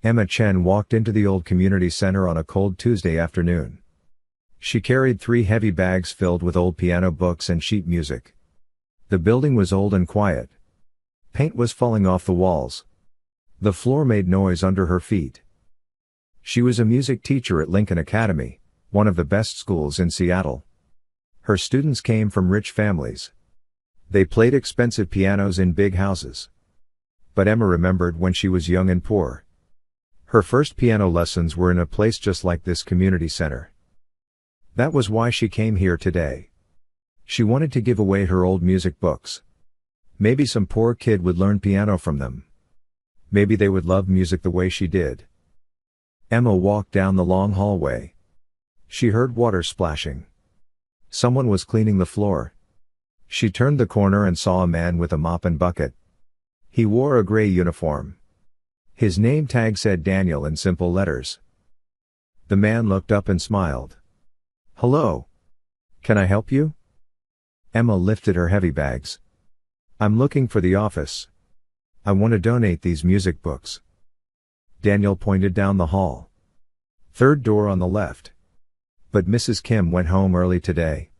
Emma Chen walked into the old community center on a cold Tuesday afternoon. She carried 3 heavy bags filled with old piano books and sheet music. The building was old and quiet. Paint was falling off the walls. The floor made noise under her feet. She was a music teacher at Lincoln Academy, one of the best schools in Seattle. Her students came from rich families. They played expensive pianos in big houses. But Emma remembered when she was young and poor. Her first piano lessons were in a place just like this community center. That was why she came here today. She wanted to give away her old music books. Maybe some poor kid would learn piano from them. Maybe they would love music the way she did. Emma walked down the long hallway. She heard water splashing. Someone was cleaning the floor. She turned the corner and saw a man with a mop and bucket. He wore a gray uniform. His name tag said Daniel in simple letters. The man looked up and smiled. "Hello. Can I help you?" Emma lifted her heavy bags. "I'm looking for the office. I want to donate these music books." Daniel pointed down the hall. "Third door on the left. But Mrs. Kim went home early today.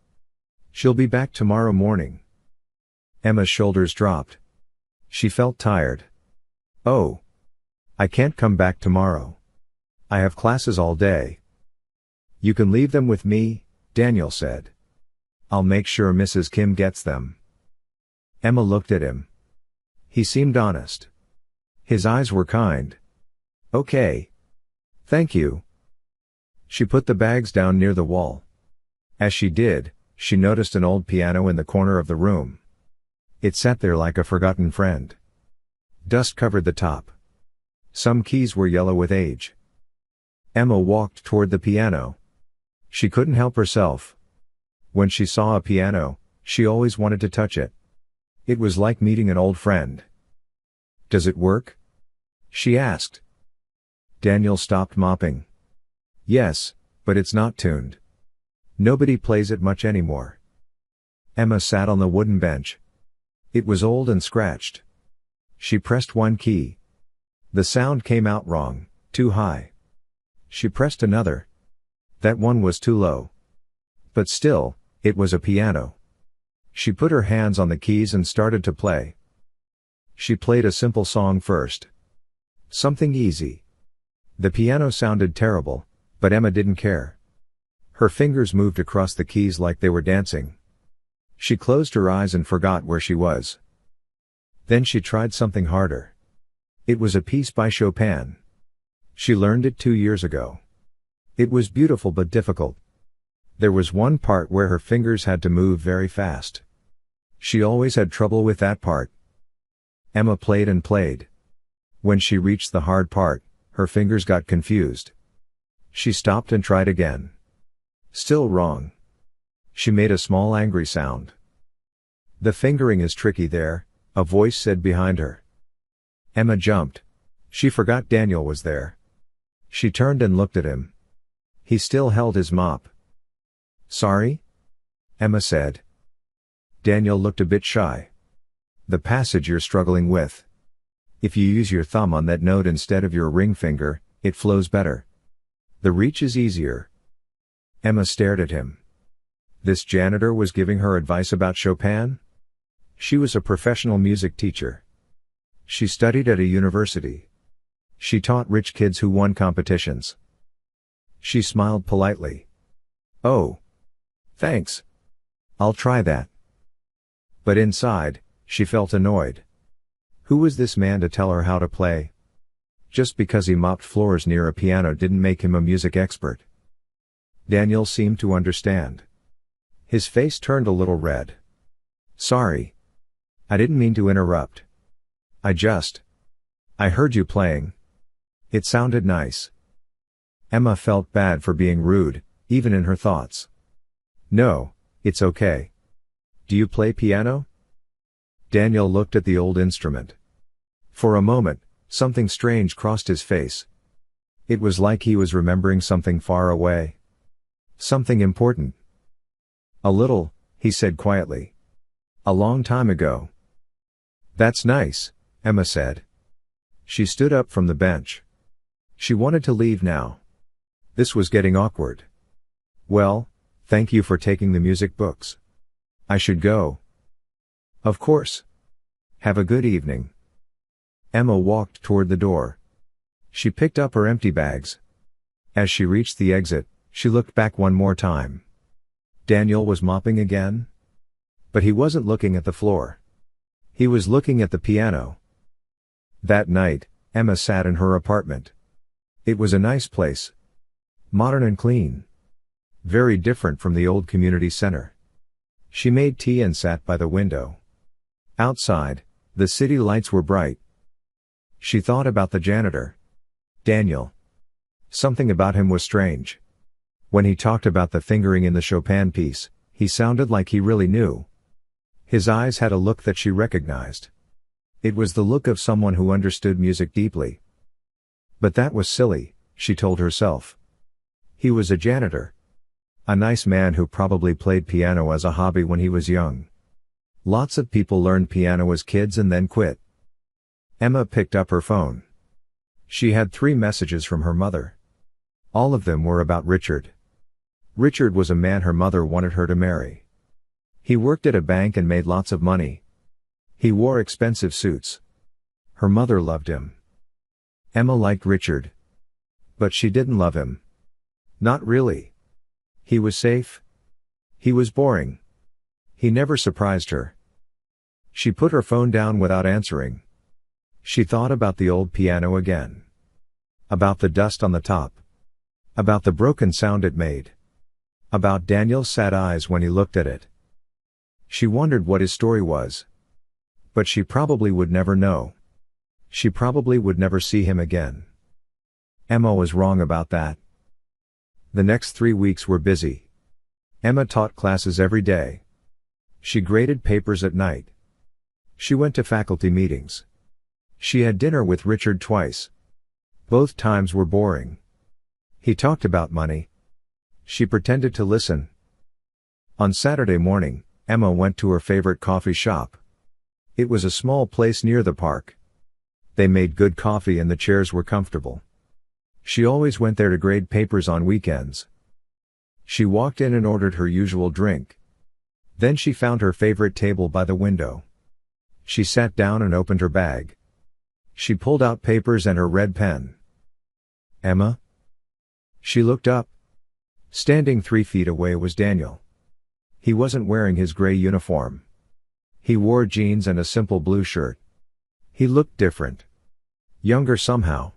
She'll be back tomorrow morning." Emma's shoulders dropped. She felt tired. "Oh. I can't come back tomorrow. I have classes all day." "You can leave them with me," Daniel said. "I'll make sure Mrs. Kim gets them." Emma looked at him. He seemed honest. His eyes were kind. "Okay. Thank you." She put the bags down near the wall. As she did, she noticed an old piano in the corner of the room. It sat there like a forgotten friend. Dust covered the top. Some keys were yellow with age. Emma walked toward the piano. She couldn't help herself. When she saw a piano, she always wanted to touch it. It was like meeting an old friend. "Does it work?" she asked. Daniel stopped mopping. "Yes, but it's not tuned. Nobody plays it much anymore." Emma sat on the wooden bench. It was old and scratched. She pressed one key. The sound came out wrong, too high. She pressed another. That one was too low. But still, it was a piano. She put her hands on the keys and started to play. She played a simple song first. Something easy. The piano sounded terrible, but Emma didn't care. Her fingers moved across the keys like they were dancing. She closed her eyes and forgot where she was. Then she tried something harder. It was a piece by Chopin. She learned it 2 years ago. It was beautiful but difficult. There was one part where her fingers had to move very fast. She always had trouble with that part. Emma played and played. When she reached the hard part, her fingers got confused. She stopped and tried again. Still wrong. She made a small angry sound. "The fingering is tricky there," a voice said behind her. Emma jumped. She forgot Daniel was there. She turned and looked at him. He still held his mop. "Sorry?" Emma said. Daniel looked a bit shy. "The passage you're struggling with. If you use your thumb on that note instead of your ring finger, it flows better. The reach is easier." Emma stared at him. This janitor was giving her advice about Chopin? She was a professional music teacher. She studied at a university. She taught rich kids who won competitions. She smiled politely. "Oh. Thanks. I'll try that." But inside, she felt annoyed. Who was this man to tell her how to play? Just because he mopped floors near a piano didn't make him a music expert. Daniel seemed to understand. His face turned a little red. "Sorry. I didn't mean to interrupt. I heard you playing. It sounded nice." Emma felt bad for being rude, even in her thoughts. "No, it's okay. Do you play piano?" Daniel looked at the old instrument. For a moment, something strange crossed his face. It was like he was remembering something far away. Something important. "A little," he said quietly. "A long time ago." "That's nice," Emma said. She stood up from the bench. She wanted to leave now. This was getting awkward. Well, thank you for taking the music books. I should go. Of course. Have a good evening. Emma walked toward the door. She picked up her empty bags. As she reached the exit, she looked back one more time. Daniel was mopping again? But he wasn't looking at the floor. He was looking at the piano. That night, Emma sat in her apartment. It was a nice place. Modern and clean. Very different from the old community center. She made tea and sat by the window. Outside, the city lights were bright. She thought about the janitor. Daniel. Something about him was strange. When he talked about the fingering in the Chopin piece, he sounded like he really knew. His eyes had a look that she recognized. It was the look of someone who understood music deeply. But that was silly, she told herself. He was a janitor. A nice man who probably played piano as a hobby when he was young. Lots of people learned piano as kids and then quit. Emma picked up her phone. She had 3 messages from her mother. All of them were about Richard. Richard was a man her mother wanted her to marry. He worked at a bank and made lots of money. He wore expensive suits. Her mother loved him. Emma liked Richard. But she didn't love him. Not really. He was safe. He was boring. He never surprised her. She put her phone down without answering. She thought about the old piano again. About the dust on the top. About the broken sound it made. About Daniel's sad eyes when he looked at it. She wondered what his story was. But she probably would never know. She probably would never see him again. Emma was wrong about that. The next 3 weeks were busy. Emma taught classes every day. She graded papers at night. She went to faculty meetings. She had dinner with Richard twice. Both times were boring. He talked about money. She pretended to listen. On Saturday morning, Emma went to her favorite coffee shop. It was a small place near the park. They made good coffee and the chairs were comfortable. She always went there to grade papers on weekends. She walked in and ordered her usual drink. Then she found her favorite table by the window. She sat down and opened her bag. She pulled out papers and her red pen. Emma? She looked up. Standing 3 feet away was Daniel. He wasn't wearing his gray uniform. He wore jeans and a simple blue shirt. He looked different. Younger somehow.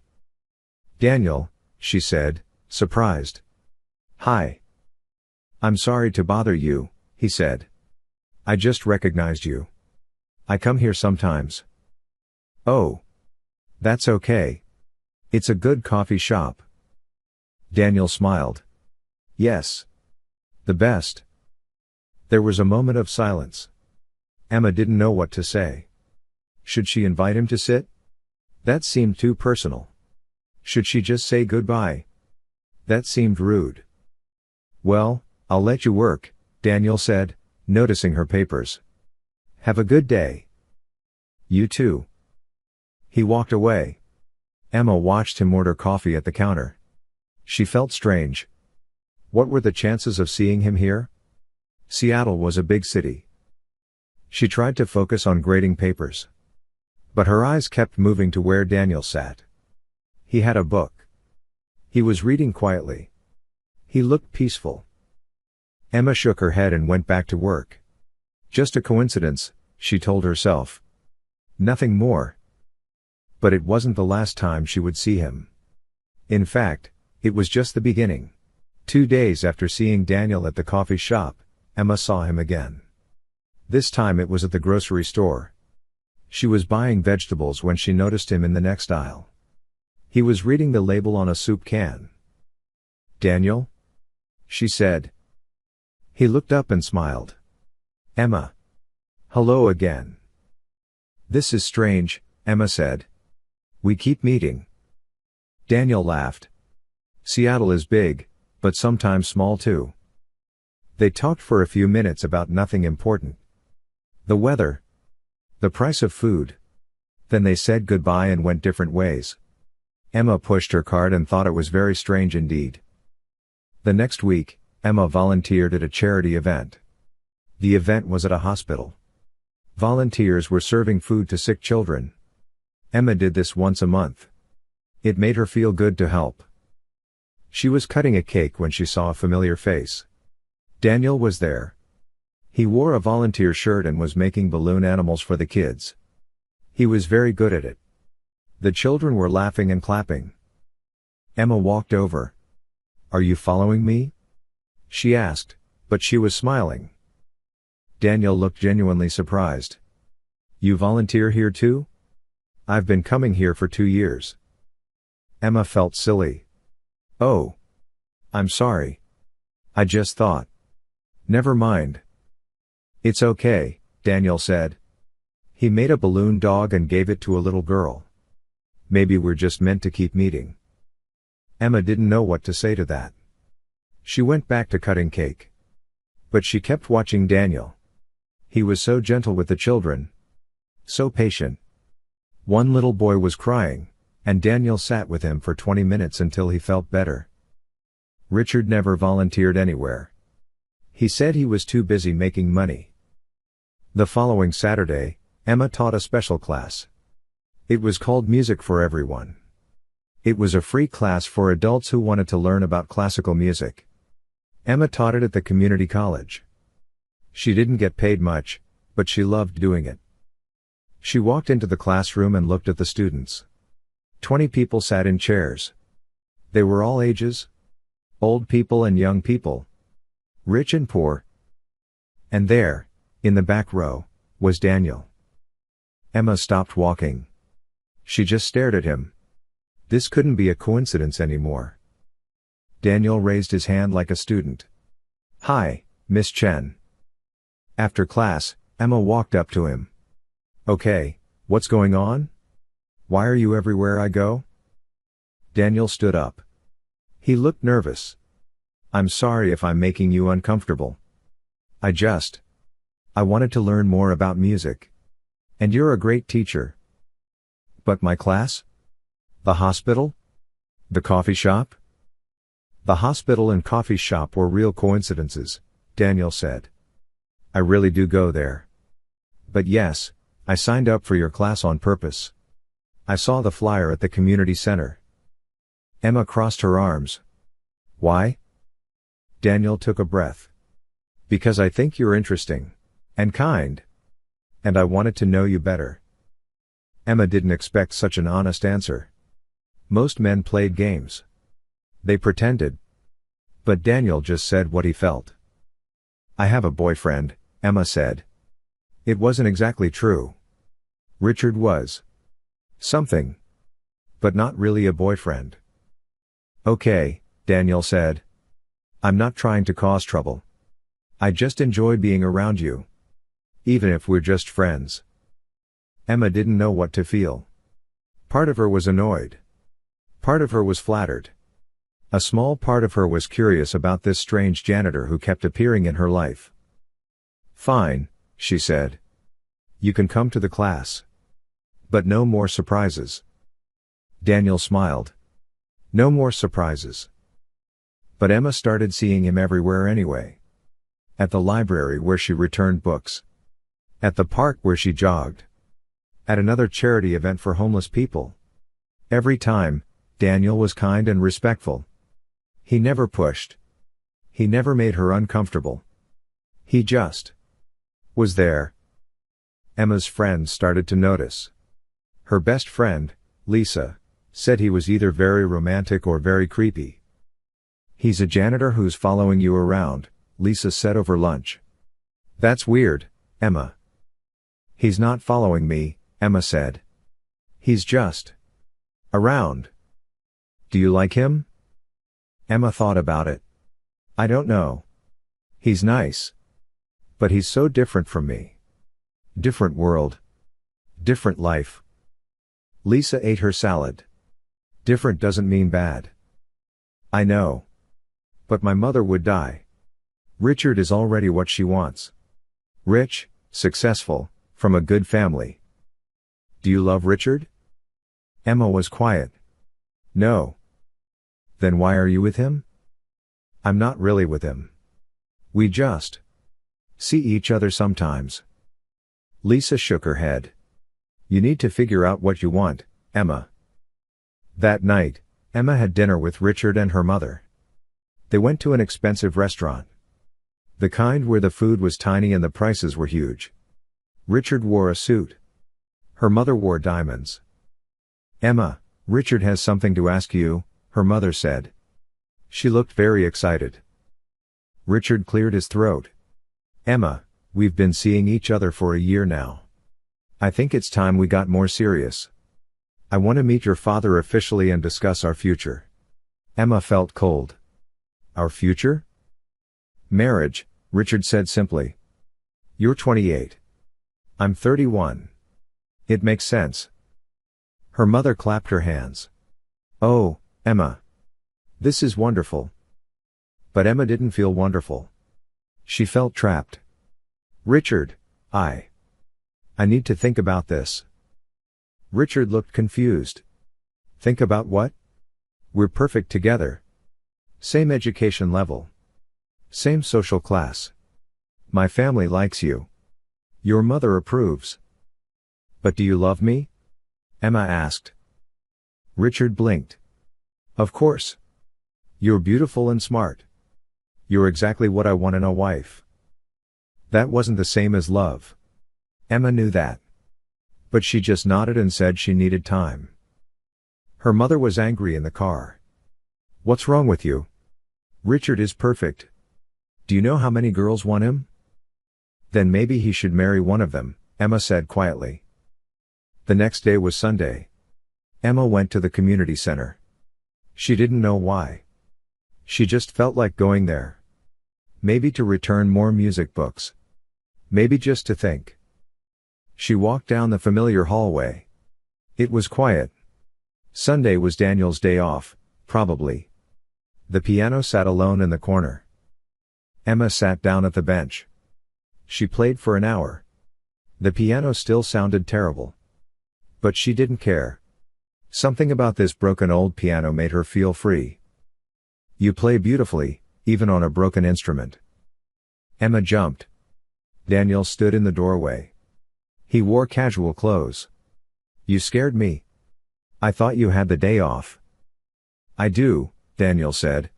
Daniel, she said, surprised. Hi. I'm sorry to bother you, he said. I just recognized you. I come here sometimes. Oh. That's okay. It's a good coffee shop. Daniel smiled. Yes. The best. There was a moment of silence. Emma didn't know what to say. Should she invite him to sit? That seemed too personal. Should she just say goodbye? That seemed rude. Well, I'll let you work, Daniel said, noticing her papers. Have a good day. You too. He walked away. Emma watched him order coffee at the counter. She felt strange. What were the chances of seeing him here? Seattle was a big city. She tried to focus on grading papers. But her eyes kept moving to where Daniel sat. He had a book. He was reading quietly. He looked peaceful. Emma shook her head and went back to work. Just a coincidence, she told herself. Nothing more. But it wasn't the last time she would see him. In fact, it was just the beginning. 2 days after seeing Daniel at the coffee shop, Emma saw him again. This time it was at the grocery store. She was buying vegetables when she noticed him in the next aisle. He was reading the label on a soup can. Daniel? She said. He looked up and smiled. Emma. Hello again. This is strange, Emma said. We keep meeting. Daniel laughed. Seattle is big, but sometimes small too. They talked for a few minutes about nothing important. The weather. The price of food. Then they said goodbye and went different ways. Emma pushed her cart and thought it was very strange indeed. The next week, Emma volunteered at a charity event. The event was at a hospital. Volunteers were serving food to sick children. Emma did this once a month. It made her feel good to help. She was cutting a cake when she saw a familiar face. Daniel was there. He wore a volunteer shirt and was making balloon animals for the kids. He was very good at it. The children were laughing and clapping. Emma walked over. "Are you following me?" she asked, but she was smiling. Daniel looked genuinely surprised. "You volunteer here too?" "I've been coming here for 2 years." Emma felt silly. "Oh. I'm sorry. I just thought." "Never mind." "It's okay," Daniel said. He made a balloon dog and gave it to a little girl. "Maybe we're just meant to keep meeting." Emma didn't know what to say to that. She went back to cutting cake. But she kept watching Daniel. He was so gentle with the children. So patient. One little boy was crying, and Daniel sat with him for 20 minutes until he felt better. Richard never volunteered anywhere. He said he was too busy making money. The following Saturday, Emma taught a special class. It was called Music for Everyone. It was a free class for adults who wanted to learn about classical music. Emma taught it at the community college. She didn't get paid much, but she loved doing it. She walked into the classroom and looked at the students. 20 people sat in chairs. They were all ages. Old people and young people. Rich and poor. And there, in the back row, was Daniel. Emma stopped walking. She just stared at him. This couldn't be a coincidence anymore. Daniel raised his hand like a student. "Hi, Miss Chen." After class, Emma walked up to him. "Okay, what's going on? Why are you everywhere I go?" Daniel stood up. He looked nervous. "I'm sorry if I'm making you uncomfortable. I wanted to learn more about music. And you're a great teacher." "But my class? The hospital? The coffee shop?" "The hospital and coffee shop were real coincidences," Daniel said. "I really do go there. But yes, I signed up for your class on purpose. I saw the flyer at the community center." Emma crossed her arms. "Why?" Daniel took a breath. "Because I think you're interesting. And kind. And I wanted to know you better." Emma didn't expect such an honest answer. Most men played games. They pretended. But Daniel just said what he felt. "I have a boyfriend," Emma said. It wasn't exactly true. Richard was. Something. But not really a boyfriend. "Okay," Daniel said. "I'm not trying to cause trouble. I just enjoy being around you. Even if we're just friends." Emma didn't know what to feel. Part of her was annoyed. Part of her was flattered. A small part of her was curious about this strange janitor who kept appearing in her life. "Fine," she said. "You can come to the class. But no more surprises." Daniel smiled. No more surprises. But Emma started seeing him everywhere anyway. At the library where she returned books. At the park where she jogged. At another charity event for homeless people. Every time, Daniel was kind and respectful. He never pushed. He never made her uncomfortable. He just was there. Emma's friends started to notice. Her best friend, Lisa, said he was either very romantic or very creepy. "He's a janitor who's following you around," Lisa said over lunch. "That's weird, Emma." "He's not following me," Emma said. "He's just around." "Do you like him?" Emma thought about it. "I don't know. He's nice. But he's so different from me. Different world. Different life." Lisa ate her salad. "Different doesn't mean bad." "I know. But my mother would die. Richard is already what she wants. Rich, successful, from a good family." "Do you love Richard?" Emma was quiet. No. Then why are you with him? I'm not really with him. We just see each other sometimes. Lisa shook her head. You need to figure out what you want, Emma. That night, Emma had dinner with Richard and her mother. They went to an expensive restaurant. The kind where the food was tiny and the prices were huge. Richard wore a suit. Her mother wore diamonds. Emma, Richard has something to ask you, her mother said. She looked very excited. Richard cleared his throat. Emma, we've been seeing each other for a year now. I think it's time we got more serious. I want to meet your father officially and discuss our future. Emma felt cold. Our future? Marriage, Richard said simply. You're 28. I'm 31. It makes sense. Her mother clapped her hands. Oh, Emma. This is wonderful. But Emma didn't feel wonderful. She felt trapped. Richard, I need to think about this. Richard looked confused. Think about what? We're perfect together. Same education level. Same social class. My family likes you. Your mother approves. But do you love me? Emma asked. Richard blinked. Of course. You're beautiful and smart. You're exactly what I want in a wife. That wasn't the same as love. Emma knew that. But she just nodded and said she needed time. Her mother was angry in the car. What's wrong with you? Richard is perfect. Do you know how many girls want him? Then maybe he should marry one of them, Emma said quietly. The next day was Sunday. Emma went to the community center. She didn't know why. She just felt like going there. Maybe to return more music books. Maybe just to think. She walked down the familiar hallway. It was quiet. Sunday was Daniel's day off, probably. The piano sat alone in the corner. Emma sat down at the bench. She played for an hour. The piano still sounded terrible. But she didn't care. Something about this broken old piano made her feel free. You play beautifully, even on a broken instrument. Emma jumped. Daniel stood in the doorway. He wore casual clothes. You scared me. I thought you had the day off. I do, Daniel said.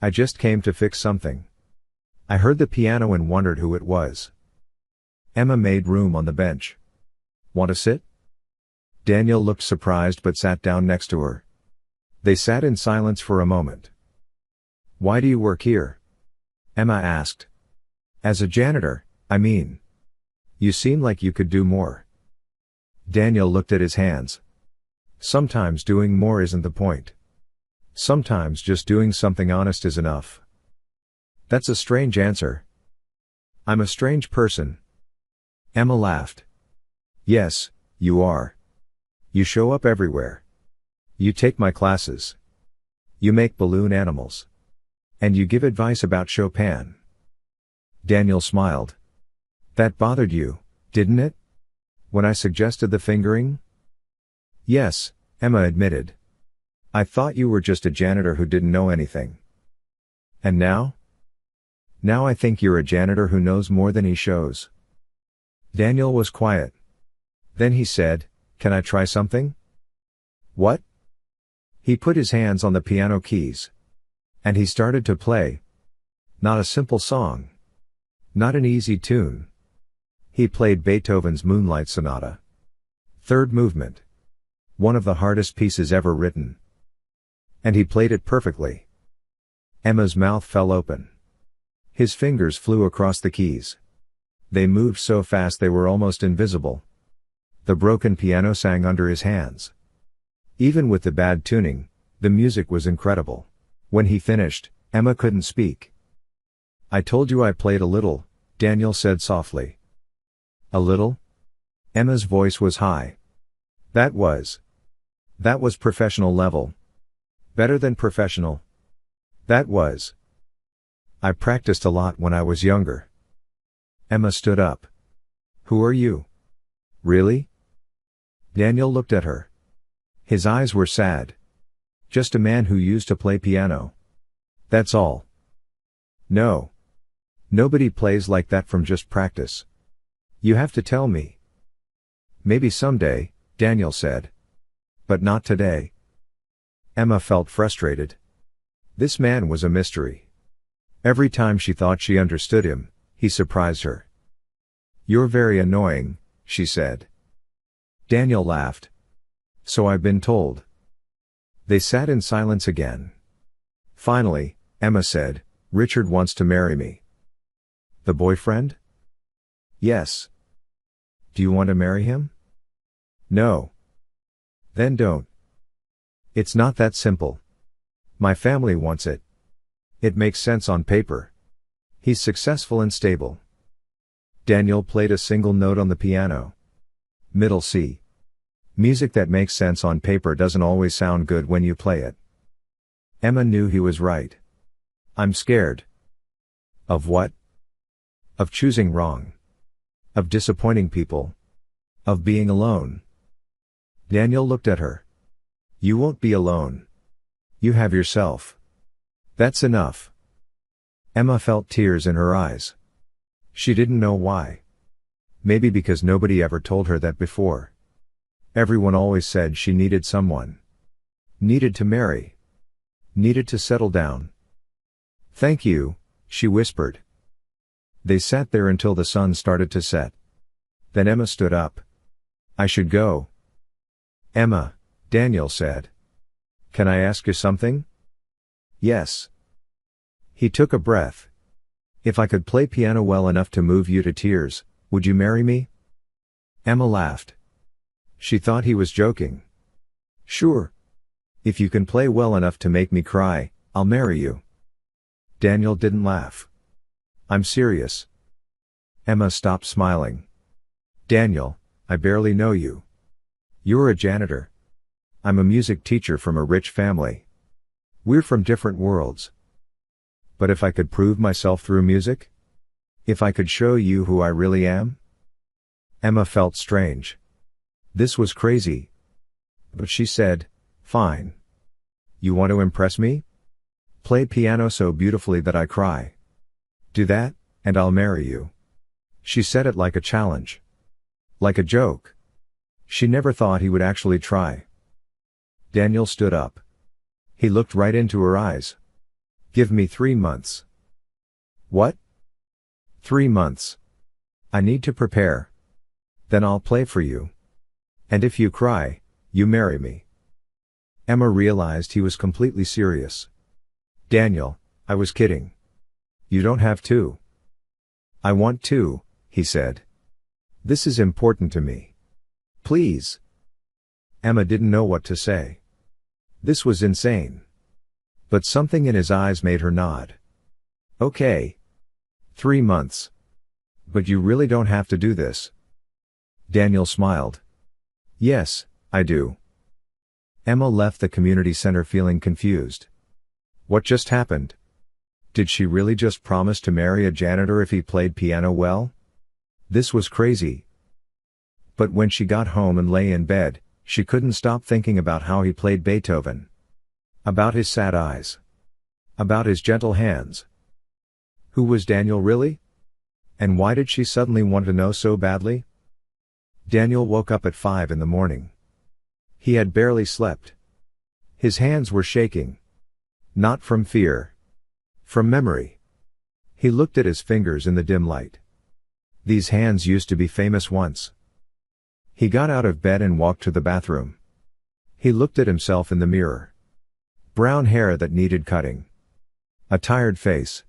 I just came to fix something. I heard the piano and wondered who it was. Emma made room on the bench. Want to sit? Daniel looked surprised but sat down next to her. They sat in silence for a moment. Why do you work here? Emma asked. As a janitor, I mean. You seem like you could do more. Daniel looked at his hands. Sometimes doing more isn't the point. Sometimes just doing something honest is enough. That's a strange answer. I'm a strange person. Emma laughed. Yes, you are. You show up everywhere. You take my classes. You make balloon animals. And you give advice about Chopin. Daniel smiled. That bothered you, didn't it? When I suggested the fingering? Yes, Emma admitted. I thought you were just a janitor who didn't know anything. And now? Now I think you're a janitor who knows more than he shows. Daniel was quiet. Then he said, Can I try something? What? He put his hands on the piano keys. And he started to play. Not a simple song. Not an easy tune. He played Beethoven's Moonlight Sonata. Third movement. One of the hardest pieces ever written. And he played it perfectly. Emma's mouth fell open. His fingers flew across the keys. They moved so fast they were almost invisible. The broken piano sang under his hands. Even with the bad tuning, the music was incredible. When he finished, Emma couldn't speak. I told you I played a little, Daniel said softly. A little? Emma's voice was high. That was professional level. Better than professional. That was. I practiced a lot when I was younger. Emma stood up. Who are you? Really? Daniel looked at her. His eyes were sad. Just a man who used to play piano. That's all. No. Nobody plays like that from just practice. You have to tell me. Maybe someday, Daniel said. But not today. Emma felt frustrated. This man was a mystery. Every time she thought she understood him, he surprised her. You're very annoying, she said. Daniel laughed. So I've been told. They sat in silence again. Finally, Emma said, Richard wants to marry me. The boyfriend? Yes. Do you want to marry him? No. Then don't. It's not that simple. My family wants it. It makes sense on paper. He's successful and stable. Daniel played a single note on the piano. Middle C. Music that makes sense on paper doesn't always sound good when you play it. Emma knew he was right. I'm scared. Of what? Of choosing wrong. Of disappointing people. Of being alone. Daniel looked at her. You won't be alone. You have yourself. That's enough. Emma felt tears in her eyes. She didn't know why. Maybe because nobody ever told her that before. Everyone always said she needed someone. Needed to marry. Needed to settle down. Thank you, she whispered. They sat there until the sun started to set. Then Emma stood up. I should go. Emma, Daniel said. Can I ask you something? Yes. He took a breath. If I could play piano well enough to move you to tears, would you marry me? Emma laughed. She thought he was joking. Sure. If you can play well enough to make me cry, I'll marry you. Daniel didn't laugh. I'm serious. Emma stopped smiling. Daniel, I barely know you. You're a janitor. I'm a music teacher from a rich family. We're from different worlds. But if I could prove myself through music? If I could show you who I really am? Emma felt strange. This was crazy. But she said, fine. You want to impress me? Play piano so beautifully that I cry. Do that, and I'll marry you. She said it like a challenge. Like a joke. She never thought he would actually try. Daniel stood up. He looked right into her eyes. Give me 3 months. What? 3 months. I need to prepare. Then I'll play for you. And if you cry, you marry me. Emma realized he was completely serious. Daniel, I was kidding. You don't have to. I want to, he said. This is important to me. Please. Emma didn't know what to say. This was insane. But something in his eyes made her nod. Okay. 3 months. But you really don't have to do this. Daniel smiled. Yes, I do. Emma left the community center feeling confused. What just happened? Did she really just promise to marry a janitor if he played piano well? This was crazy. But when she got home and lay in bed, she couldn't stop thinking about how he played Beethoven. About his sad eyes. About his gentle hands. Who was Daniel really? And why did she suddenly want to know so badly? Daniel woke up at 5 in the morning. He had barely slept. His hands were shaking. Not from fear. From memory. He looked at his fingers in the dim light. These hands used to be famous once. He got out of bed and walked to the bathroom. He looked at himself in the mirror. Brown hair that needed cutting. A tired face.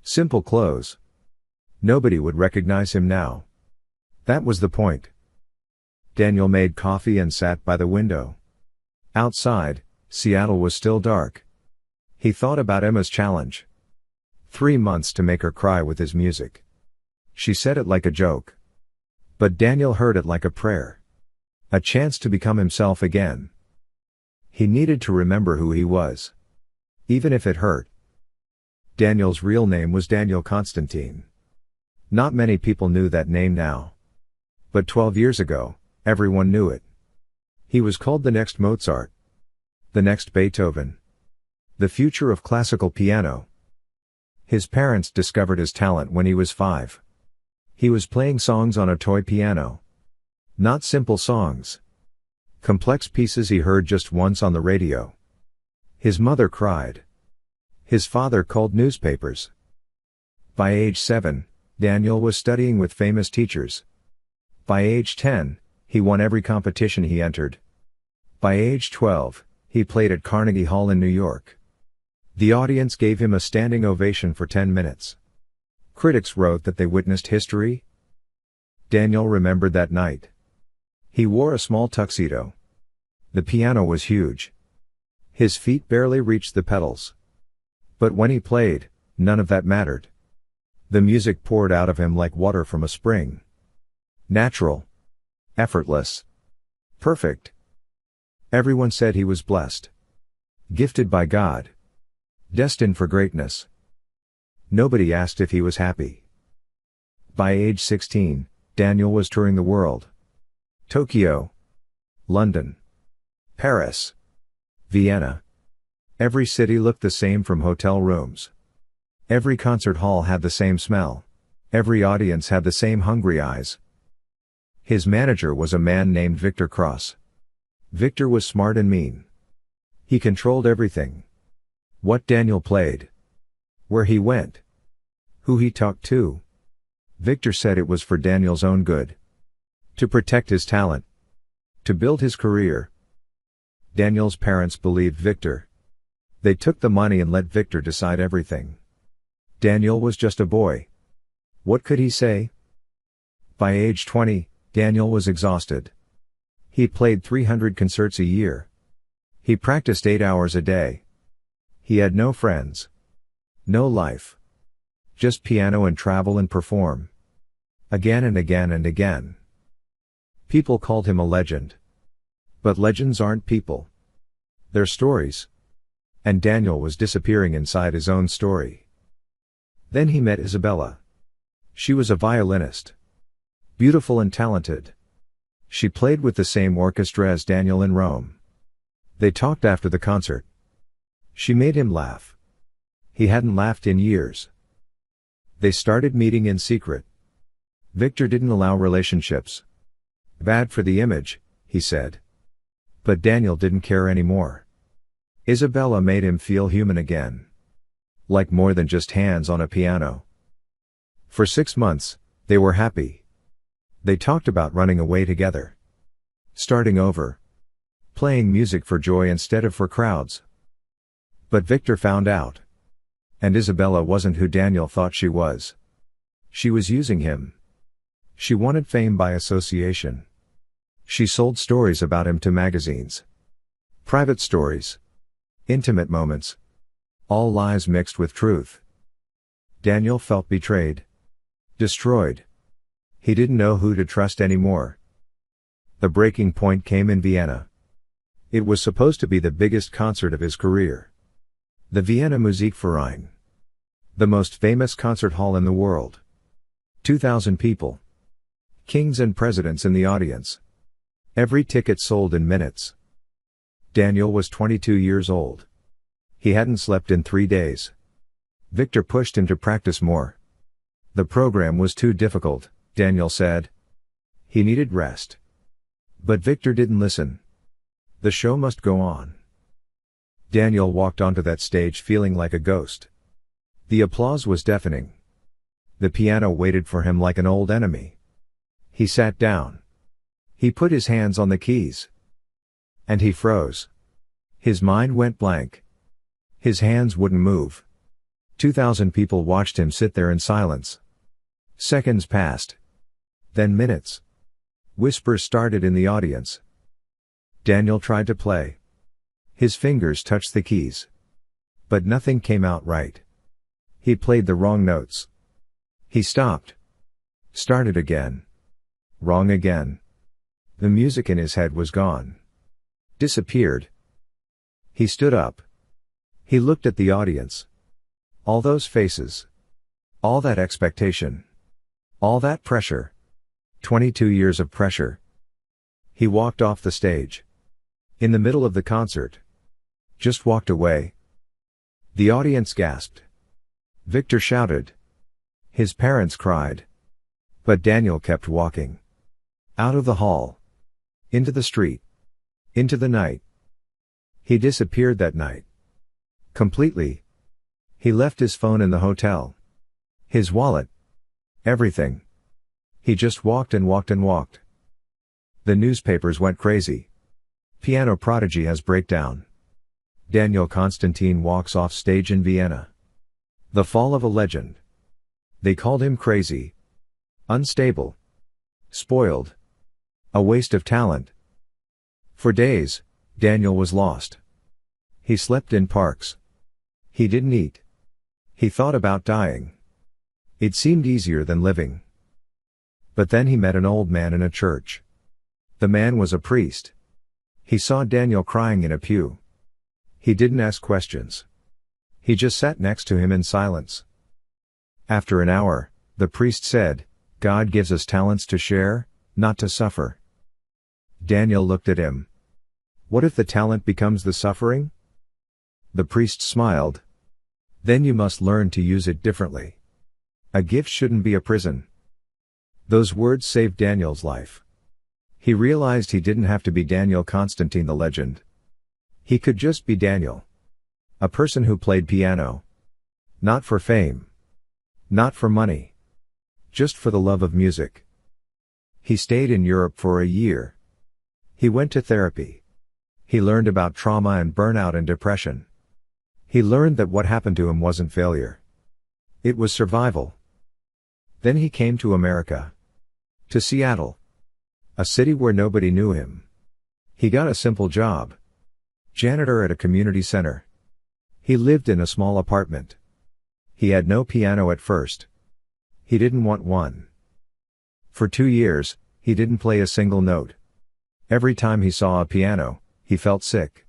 Simple clothes. Nobody would recognize him now. That was the point. Daniel made coffee and sat by the window. Outside, Seattle was still dark. He thought about Emma's challenge. 3 months to make her cry with his music. She said it like a joke. But Daniel heard it like a prayer. A chance to become himself again. He needed to remember who he was. Even if it hurt. Daniel's real name was Daniel Constantine. Not many people knew that name now. But 12 years ago, everyone knew it. He was called the next Mozart. The next Beethoven. The future of classical piano. His parents discovered his talent when he was 5. He was playing songs on a toy piano. Not simple songs. Complex pieces he heard just once on the radio. His mother cried. His father called newspapers. By age 7, Daniel was studying with famous teachers. By age 10, he won every competition he entered. By age 12, he played at Carnegie Hall in New York. The audience gave him a standing ovation for 10 minutes. Critics wrote that they witnessed history. Daniel remembered that night. He wore a small tuxedo. The piano was huge. His feet barely reached the pedals. But when he played, none of that mattered. The music poured out of him like water from a spring. Natural. Effortless. Perfect. Everyone said he was blessed. Gifted by God. Destined for greatness. Nobody asked if he was happy. By age 16, Daniel was touring the world. Tokyo. London. Paris. Vienna. Every city looked the same from hotel rooms. Every concert hall had the same smell. Every audience had the same hungry eyes. His manager was a man named Victor Cross. Victor was smart and mean. He controlled everything. What Daniel played. Where he went. Who he talked to. Victor said it was for Daniel's own good. To protect his talent. To build his career. Daniel's parents believed Victor. They took the money and let Victor decide everything. Daniel was just a boy. What could he say? By age 20, Daniel was exhausted. He played 300 concerts a year. He practiced 8 hours a day. He had no friends. No life. Just piano and travel and perform. Again and again and again. People called him a legend. But legends aren't people. They're stories. And Daniel was disappearing inside his own story. Then he met Isabella. She was a violinist. Beautiful and talented. She played with the same orchestra as Daniel in Rome. They talked after the concert. She made him laugh. He hadn't laughed in years. They started meeting in secret. Victor didn't allow relationships. Bad for the image, he said. But Daniel didn't care anymore. Isabella made him feel human again. Like more than just hands on a piano. For 6 months, they were happy. They talked about running away together. Starting over. Playing music for joy instead of for crowds. But Victor found out. And Isabella wasn't who Daniel thought she was. She was using him. She wanted fame by association. She sold stories about him to magazines. Private stories. Intimate moments. All lies mixed with truth. Daniel felt betrayed. Destroyed. He didn't know who to trust anymore. The breaking point came in Vienna. It was supposed to be the biggest concert of his career. The Vienna Musikverein. The most famous concert hall in the world. 2,000 people. Kings and presidents in the audience. Every ticket sold in minutes. Daniel was 22 years old. He hadn't slept in 3 days. Victor pushed him to practice more. The program was too difficult, Daniel said. He needed rest. But Victor didn't listen. The show must go on. Daniel walked onto that stage feeling like a ghost. The applause was deafening. The piano waited for him like an old enemy. He sat down. He put his hands on the keys. And he froze. His mind went blank. His hands wouldn't move. 2,000 people watched him sit there in silence. Seconds passed. Then minutes. Whispers started in the audience. Daniel tried to play. His fingers touched the keys. But nothing came out right. He played the wrong notes. He stopped. Started again. Wrong again. The music in his head was gone. Disappeared. He stood up. He looked at the audience. All those faces. All that expectation. All that pressure. 22 years of pressure. He walked off the stage. In the middle of the concert. Just walked away. The audience gasped. Victor shouted. His parents cried. But Daniel kept walking. Out of the hall. Into the street. Into the night. He disappeared that night. Completely. He left his phone in the hotel. His wallet. Everything. He just walked and walked and walked. The newspapers went crazy. Piano prodigy has breakdown. Daniel Constantine walks off stage in Vienna. The fall of a legend. They called him crazy. Unstable. Spoiled. A waste of talent. For days, Daniel was lost. He slept in parks. He didn't eat. He thought about dying. It seemed easier than living. But then he met an old man in a church. The man was a priest. He saw Daniel crying in a pew. He didn't ask questions. He just sat next to him in silence. After an hour, the priest said, God gives us talents to share, not to suffer. Daniel looked at him. What if the talent becomes the suffering? The priest smiled. Then you must learn to use it differently. A gift shouldn't be a prison. Those words saved Daniel's life. He realized he didn't have to be Daniel Constantine the legend. He could just be Daniel. A person who played piano. Not for fame. Not for money. Just for the love of music. He stayed in Europe for a year. He went to therapy. He learned about trauma and burnout and depression. He learned that what happened to him wasn't failure. It was survival. Then he came to America. To Seattle. A city where nobody knew him. He got a simple job. Janitor at a community center. He lived in a small apartment. He had no piano at first. He didn't want one. For 2 years, he didn't play a single note. Every time he saw a piano, he felt sick.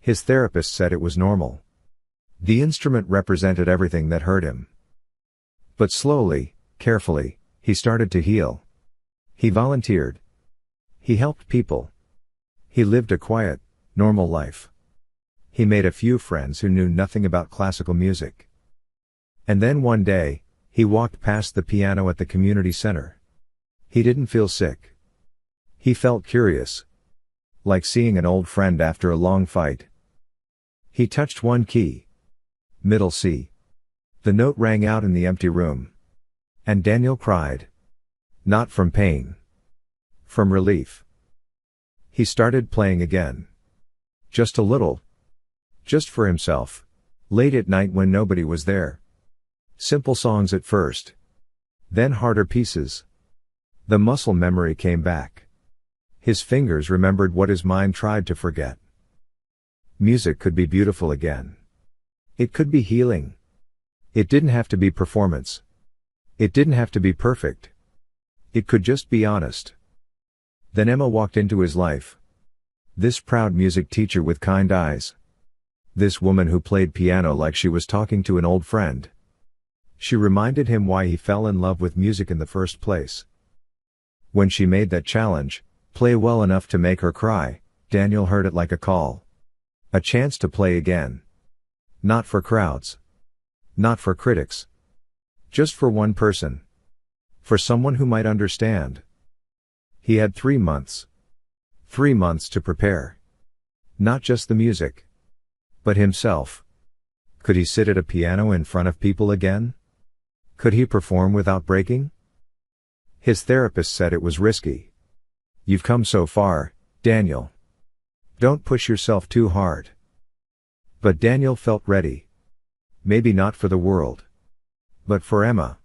His therapist said it was normal. The instrument represented everything that hurt him. But slowly, carefully, he started to heal. He volunteered. He helped people. He lived a quiet, normal life. He made a few friends who knew nothing about classical music. And then one day, he walked past the piano at the community center. He didn't feel sick. He felt curious. Like seeing an old friend after a long fight. He touched one key. Middle C. The note rang out in the empty room. And Daniel cried. Not from pain. From relief. He started playing again. Just a little. Just for himself. Late at night when nobody was there. Simple songs at first. Then harder pieces. The muscle memory came back. His fingers remembered what his mind tried to forget. Music could be beautiful again. It could be healing. It didn't have to be performance. It didn't have to be perfect. It could just be honest. Then Emma walked into his life. This proud music teacher with kind eyes. This woman who played piano like she was talking to an old friend. She reminded him why he fell in love with music in the first place. When she made that challenge, play well enough to make her cry, Daniel heard it like a call. A chance to play again. Not for crowds. Not for critics. Just for one person. For someone who might understand. He had 3 months. 3 months to prepare. Not just the music. But himself. Could he sit at a piano in front of people again? Could he perform without breaking? His therapist said it was risky. You've come so far, Daniel. Don't push yourself too hard. But Daniel felt ready. Maybe not for the world. But for Emma.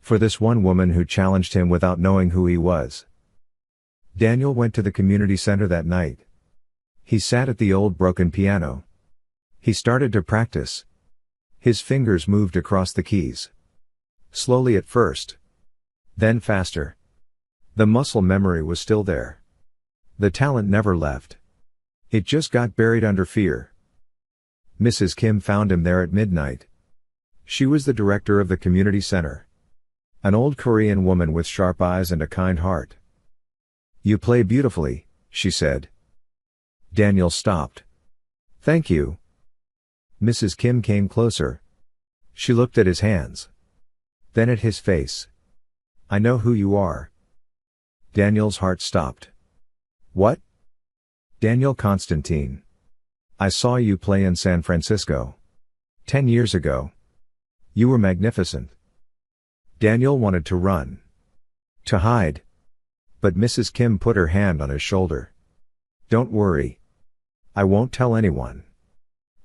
For this one woman who challenged him without knowing who he was. Daniel went to the community center that night. He sat at the old broken piano. He started to practice. His fingers moved across the keys. Slowly at first. Then faster. The muscle memory was still there. The talent never left. It just got buried under fear. Mrs. Kim found him there at midnight. She was the director of the community center. An old Korean woman with sharp eyes and a kind heart. You play beautifully, she said. Daniel stopped. Thank you. Mrs. Kim came closer. She looked at his hands. Then at his face. I know who you are. Daniel's heart stopped. What? Daniel Constantine. I saw you play in San Francisco. 10 years ago. You were magnificent. Daniel wanted to run. To hide. But Mrs. Kim put her hand on his shoulder. Don't worry. I won't tell anyone.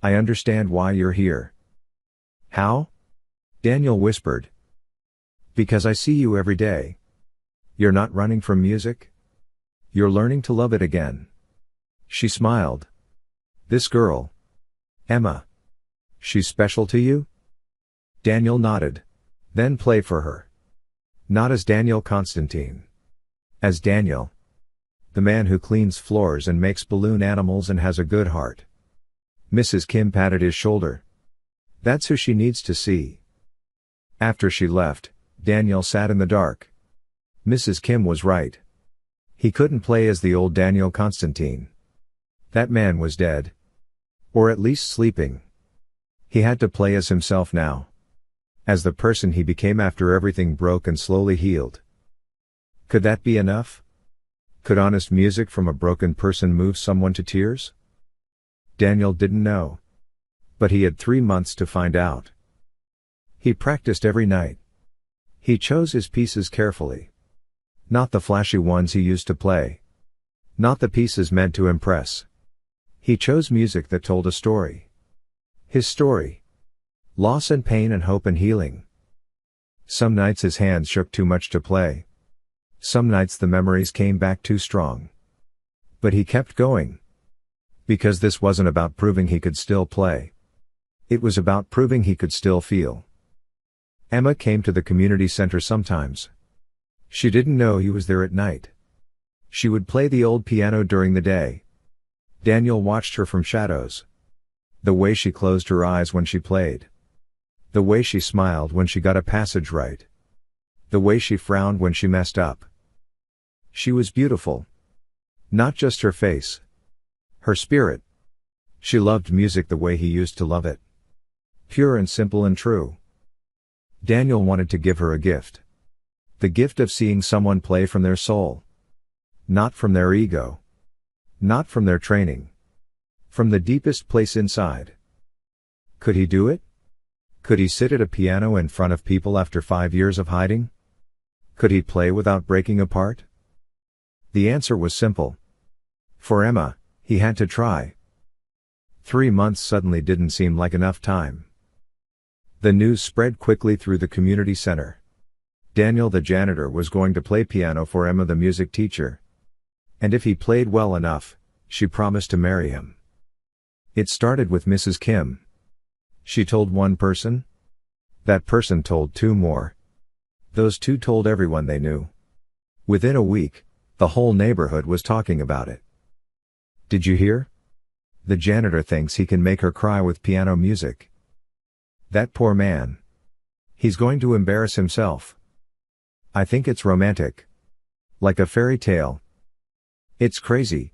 I understand why you're here. How? Daniel whispered. Because I see you every day. You're not running from music? You're learning to love it again. She smiled. This girl. Emma. She's special to you? Daniel nodded. Then play for her. Not as Daniel Constantine. As Daniel. The man who cleans floors and makes balloon animals and has a good heart. Mrs. Kim patted his shoulder. That's who she needs to see. After she left, Daniel sat in the dark. Mrs. Kim was right. He couldn't play as the old Daniel Constantine. That man was dead. Or at least sleeping. He had to play as himself now. As the person he became after everything broke and slowly healed. Could that be enough? Could honest music from a broken person move someone to tears? Daniel didn't know. But he had 3 months to find out. He practiced every night. He chose his pieces carefully. Not the flashy ones he used to play. Not the pieces meant to impress. He chose music that told a story. His story. Loss and pain and hope and healing. Some nights his hands shook too much to play. Some nights the memories came back too strong. But he kept going. Because this wasn't about proving he could still play. It was about proving he could still feel. Emma came to the community center sometimes. She didn't know he was there at night. She would play the old piano during the day. Daniel watched her from shadows. The way she closed her eyes when she played. The way she smiled when she got a passage right. The way she frowned when she messed up. She was beautiful. Not just her face. Her spirit. She loved music the way he used to love it. Pure and simple and true. Daniel wanted to give her a gift. The gift of seeing someone play from their soul. Not from their ego. Not from their training. From the deepest place inside. Could he do it? Could he sit at a piano in front of people after 5 years of hiding? Could he play without breaking apart? The answer was simple. For Emma, he had to try. 3 months suddenly didn't seem like enough time. The news spread quickly through the community center. Daniel the janitor was going to play piano for Emma the music teacher. And if he played well enough, she promised to marry him. It started with Mrs. Kim. She told one person. That person told 2 more. Those 2 told everyone they knew. Within a week, the whole neighborhood was talking about it. Did you hear? The janitor thinks he can make her cry with piano music. That poor man. He's going to embarrass himself. I think it's romantic. Like a fairy tale. It's crazy.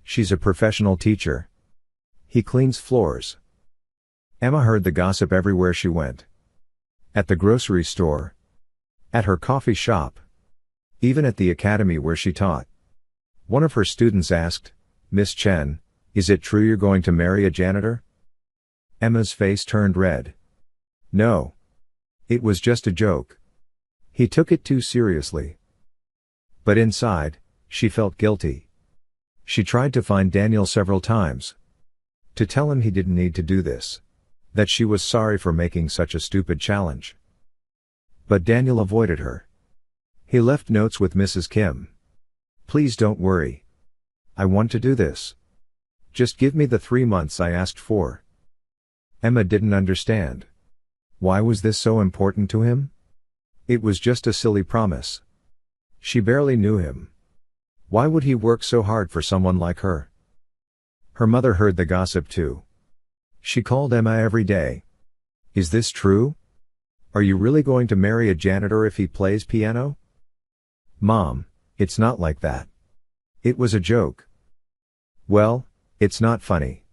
She's a professional teacher. He cleans floors. Emma heard the gossip everywhere she went. At the grocery store. At her coffee shop. Even at the academy where she taught. One of her students asked, Miss Chen, is it true you're going to marry a janitor? Emma's face turned red. No. It was just a joke. He took it too seriously. But inside, she felt guilty. She tried to find Daniel several times. To tell him he didn't need to do this. That she was sorry for making such a stupid challenge. But Daniel avoided her. He left notes with Mrs. Kim. Please don't worry. I want to do this. Just give me the 3 months I asked for. Emma didn't understand. Why was this so important to him? It was just a silly promise. She barely knew him. Why would he work so hard for someone like her? Her mother heard the gossip too. She called Emma every day. Is this true? Are you really going to marry a janitor if he plays piano? Mom, it's not like that. It was a joke. Well, it's not funny.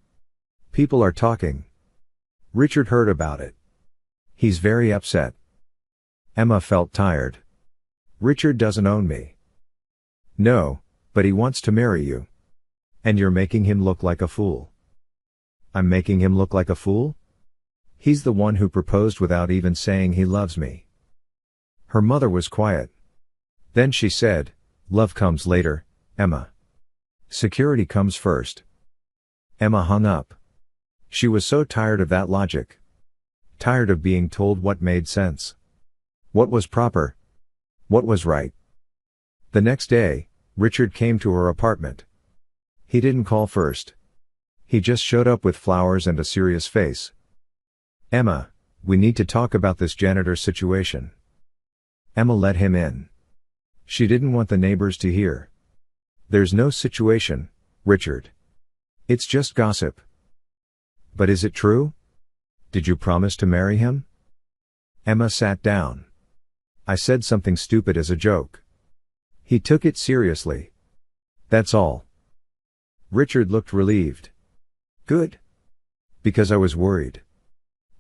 People are talking. Richard heard about it. He's very upset. Emma felt tired. Richard doesn't own me. No, but he wants to marry you. And you're making him look like a fool. I'm making him look like a fool? He's the one who proposed without even saying he loves me. Her mother was quiet. Then she said, "Love comes later, Emma. Security comes first." Emma hung up. She was so tired of that logic. Tired of being told what made sense. What was proper. What was right. The next day, Richard came to her apartment. He didn't call first. He just showed up with flowers and a serious face. "Emma, we need to talk about this janitor situation." Emma let him in. She didn't want the neighbors to hear. "There's no situation, Richard. It's just gossip." "But is it true? Did you promise to marry him?" Emma sat down. "I said something stupid as a joke." He took it seriously. "That's all." Richard looked relieved. "Good. Because I was worried.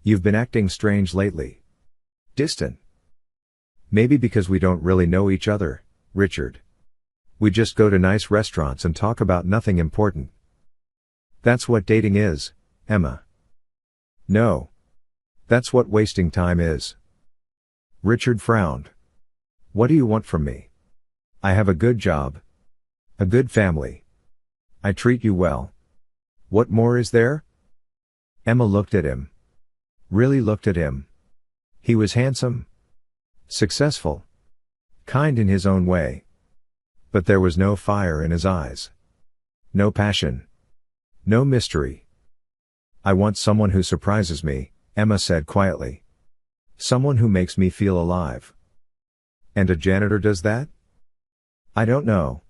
You've been acting strange lately. Distant. Maybe because we don't really know each other, Richard. We just go to nice restaurants and talk about nothing important." "That's what dating is, Emma." "No. That's what wasting time is." Richard frowned. "What do you want from me? I have a good job. A good family. I treat you well. What more is there?" Emma looked at him. Really looked at him. He was handsome. Successful. Kind in his own way. But there was no fire in his eyes. No passion. No mystery. "I want someone who surprises me," Emma said quietly. "Someone who makes me feel alive." "And a janitor does that?" "I don't know.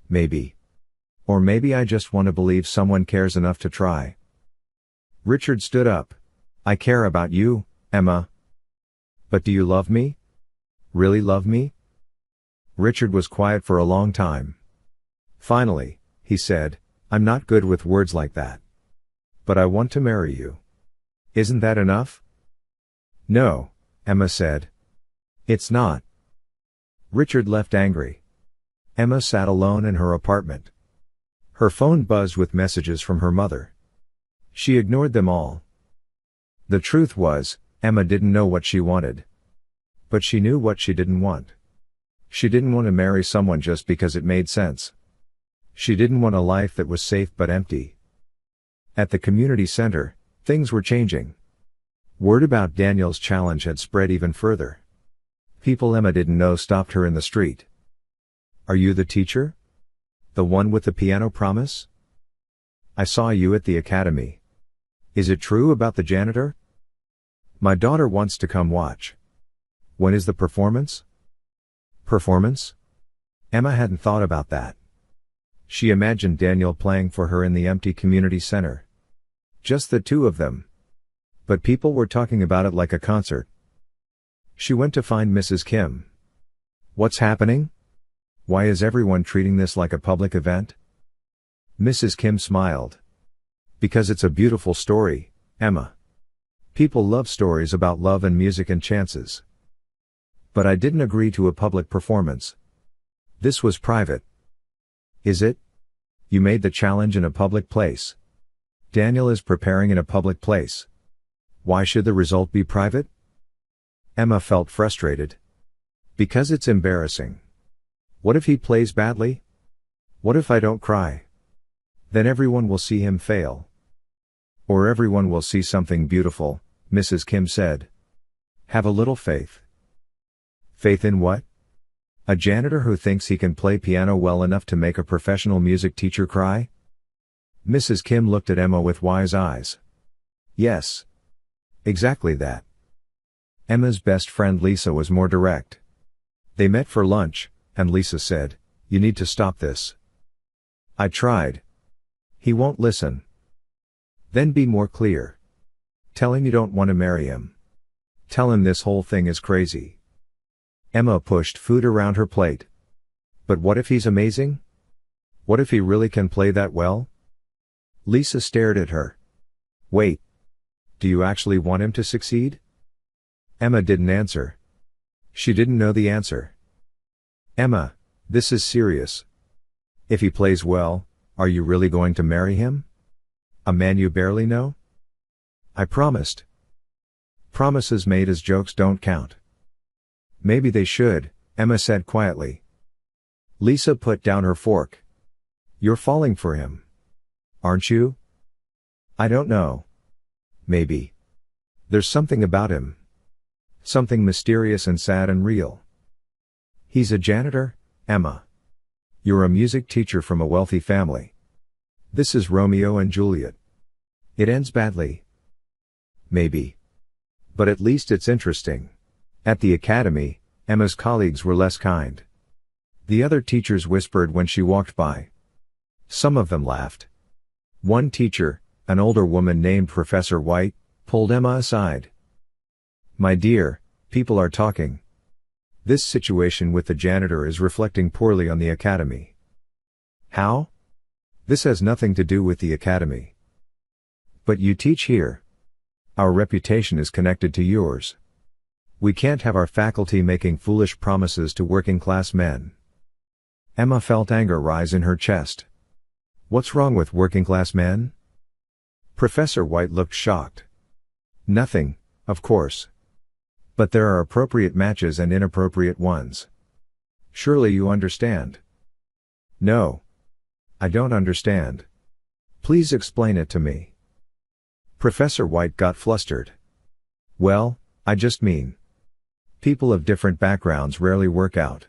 Maybe. Or maybe I just want to believe someone cares enough to try." Richard stood up. "I care about you, Emma. But do you love me? Really love me?" Richard was quiet for a long time. Finally, he said, "I'm not good with words like that. But I want to marry you. Isn't that enough?" "No," Emma said. "It's not." Richard left angry. Emma sat alone in her apartment. Her phone buzzed with messages from her mother. She ignored them all. The truth was, Emma didn't know what she wanted. But she knew what she didn't want. She didn't want to marry someone just because it made sense. She didn't want a life that was safe but empty. At the community center, things were changing. Word about Daniel's challenge had spread even further. People Emma didn't know stopped her in the street. "Are you the teacher? The one with the piano promise? I saw you at the academy. Is it true about the janitor? My daughter wants to come watch. When is the performance?" Performance? Emma hadn't thought about that. She imagined Daniel playing for her in the empty community center. Just the two of them. But people were talking about it like a concert. She went to find Mrs. Kim. "What's happening? Why is everyone treating this like a public event?" Mrs. Kim smiled. "Because it's a beautiful story, Emma. People love stories about love and music and chances. But I didn't agree to a public performance. This was private." "Is it? You made the challenge in a public place. Daniel is preparing in a public place. Why should the result be private?" Emma felt frustrated. "Because it's embarrassing. What if he plays badly? What if I don't cry? Then everyone will see him fail. Or everyone will see something beautiful," Mrs. Kim said. "Have a little faith." "Faith in what? A janitor who thinks he can play piano well enough to make a professional music teacher cry?" Mrs. Kim looked at Emma with wise eyes. "Yes. Exactly that." Emma's best friend Lisa was more direct. They met for lunch, and Lisa said, "You need to stop this." "I tried. He won't listen." "Then be more clear. Tell him you don't want to marry him. Tell him this whole thing is crazy." Emma pushed food around her plate. "But what if he's amazing? What if he really can play that well?" Lisa stared at her. Wait. Do you actually want him to succeed? Emma didn't answer. She didn't know the answer. Emma, this is serious. If he plays well, are you really going to marry him? A man you barely know? I promised. Promises made as jokes don't count. Maybe they should, Emma said quietly. Lisa put down her fork. You're falling for him. Aren't you? I don't know. Maybe. There's something about him. Something mysterious and sad and real. He's a janitor, Emma. You're a music teacher from a wealthy family. This is Romeo and Juliet. It ends badly. Maybe. But at least it's interesting. At the academy, Emma's colleagues were less kind. The other teachers whispered when she walked by. Some of them laughed. One teacher, an older woman named Professor White, pulled Emma aside. My dear, people are talking. This situation with the janitor is reflecting poorly on the academy. How? This has nothing to do with the academy. But you teach here. Our reputation is connected to yours. We can't have our faculty making foolish promises to working-class men. Emma felt anger rise in her chest. What's wrong with working-class men? Professor White looked shocked. Nothing, of course. But there are appropriate matches and inappropriate ones. Surely you understand. No. I don't understand. Please explain it to me. Professor White got flustered. Well, I just mean. People of different backgrounds rarely work out.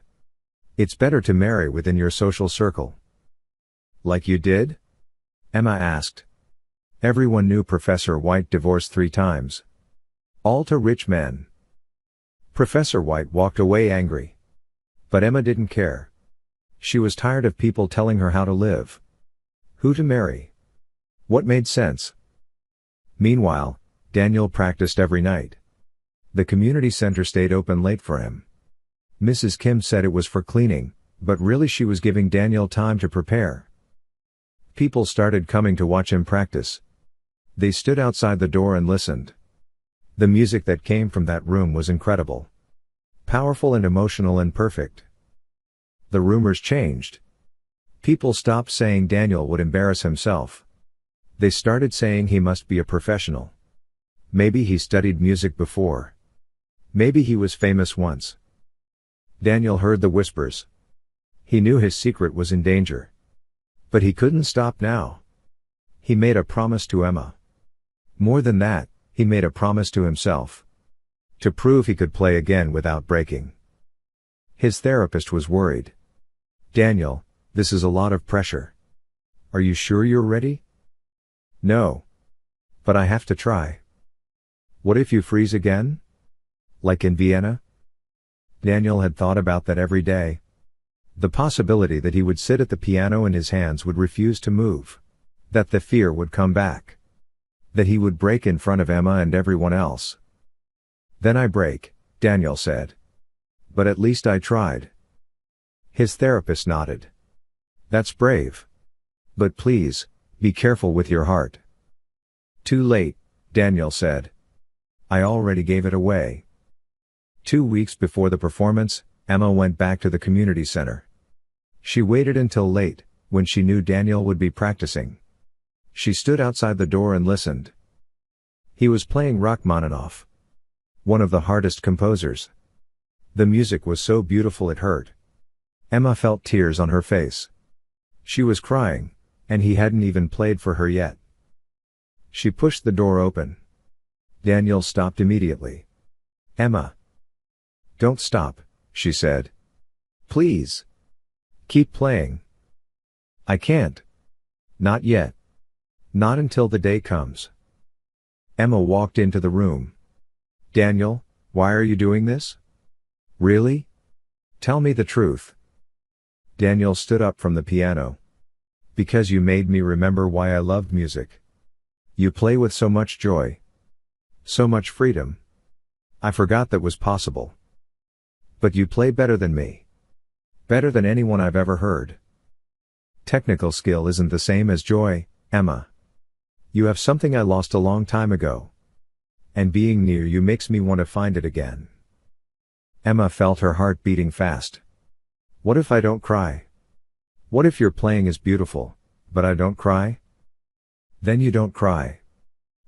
It's better to marry within your social circle. Like you did? Emma asked. Everyone knew Professor White divorced 3 times. All to rich men. Professor White walked away angry. But Emma didn't care. She was tired of people telling her how to live. Who to marry? What made sense? Meanwhile, Daniel practiced every night. The community center stayed open late for him. Mrs. Kim said it was for cleaning, but really she was giving Daniel time to prepare. People started coming to watch him practice. They stood outside the door and listened. The music that came from that room was incredible. Powerful and emotional and perfect. The rumors changed. People stopped saying Daniel would embarrass himself. They started saying he must be a professional. Maybe he studied music before. Maybe he was famous once. Daniel heard the whispers. He knew his secret was in danger. But he couldn't stop now. He made a promise to Emma. More than that, he made a promise to himself. To prove he could play again without breaking. His therapist was worried. Daniel, this is a lot of pressure. Are you sure you're ready? No. But I have to try. What if you freeze again? Like in Vienna? Daniel had thought about that every day. The possibility that he would sit at the piano and his hands would refuse to move. That the fear would come back. That he would break in front of Emma and everyone else. Then I break, Daniel said. But at least I tried. His therapist nodded. That's brave. But please, be careful with your heart. Too late, Daniel said. I already gave it away. 2 weeks before the performance, Emma went back to the community center. She waited until late, when she knew Daniel would be practicing. She stood outside the door and listened. He was playing Rachmaninoff. One of the hardest composers. The music was so beautiful it hurt. Emma felt tears on her face. She was crying, and he hadn't even played for her yet. She pushed the door open. Daniel stopped immediately. Emma. Don't stop, she said. Please. Keep playing. I can't. Not yet. Not until the day comes. Emma walked into the room. Daniel, why are you doing this? Really? Tell me the truth. Daniel stood up from the piano. Because you made me remember why I loved music. You play with so much joy. So much freedom. I forgot that was possible. But you play better than me. Better than anyone I've ever heard. Technical skill isn't the same as joy, Emma. You have something I lost a long time ago. And being near you makes me want to find it again. Emma felt her heart beating fast. What if I don't cry? What if your playing is beautiful, but I don't cry? Then you don't cry.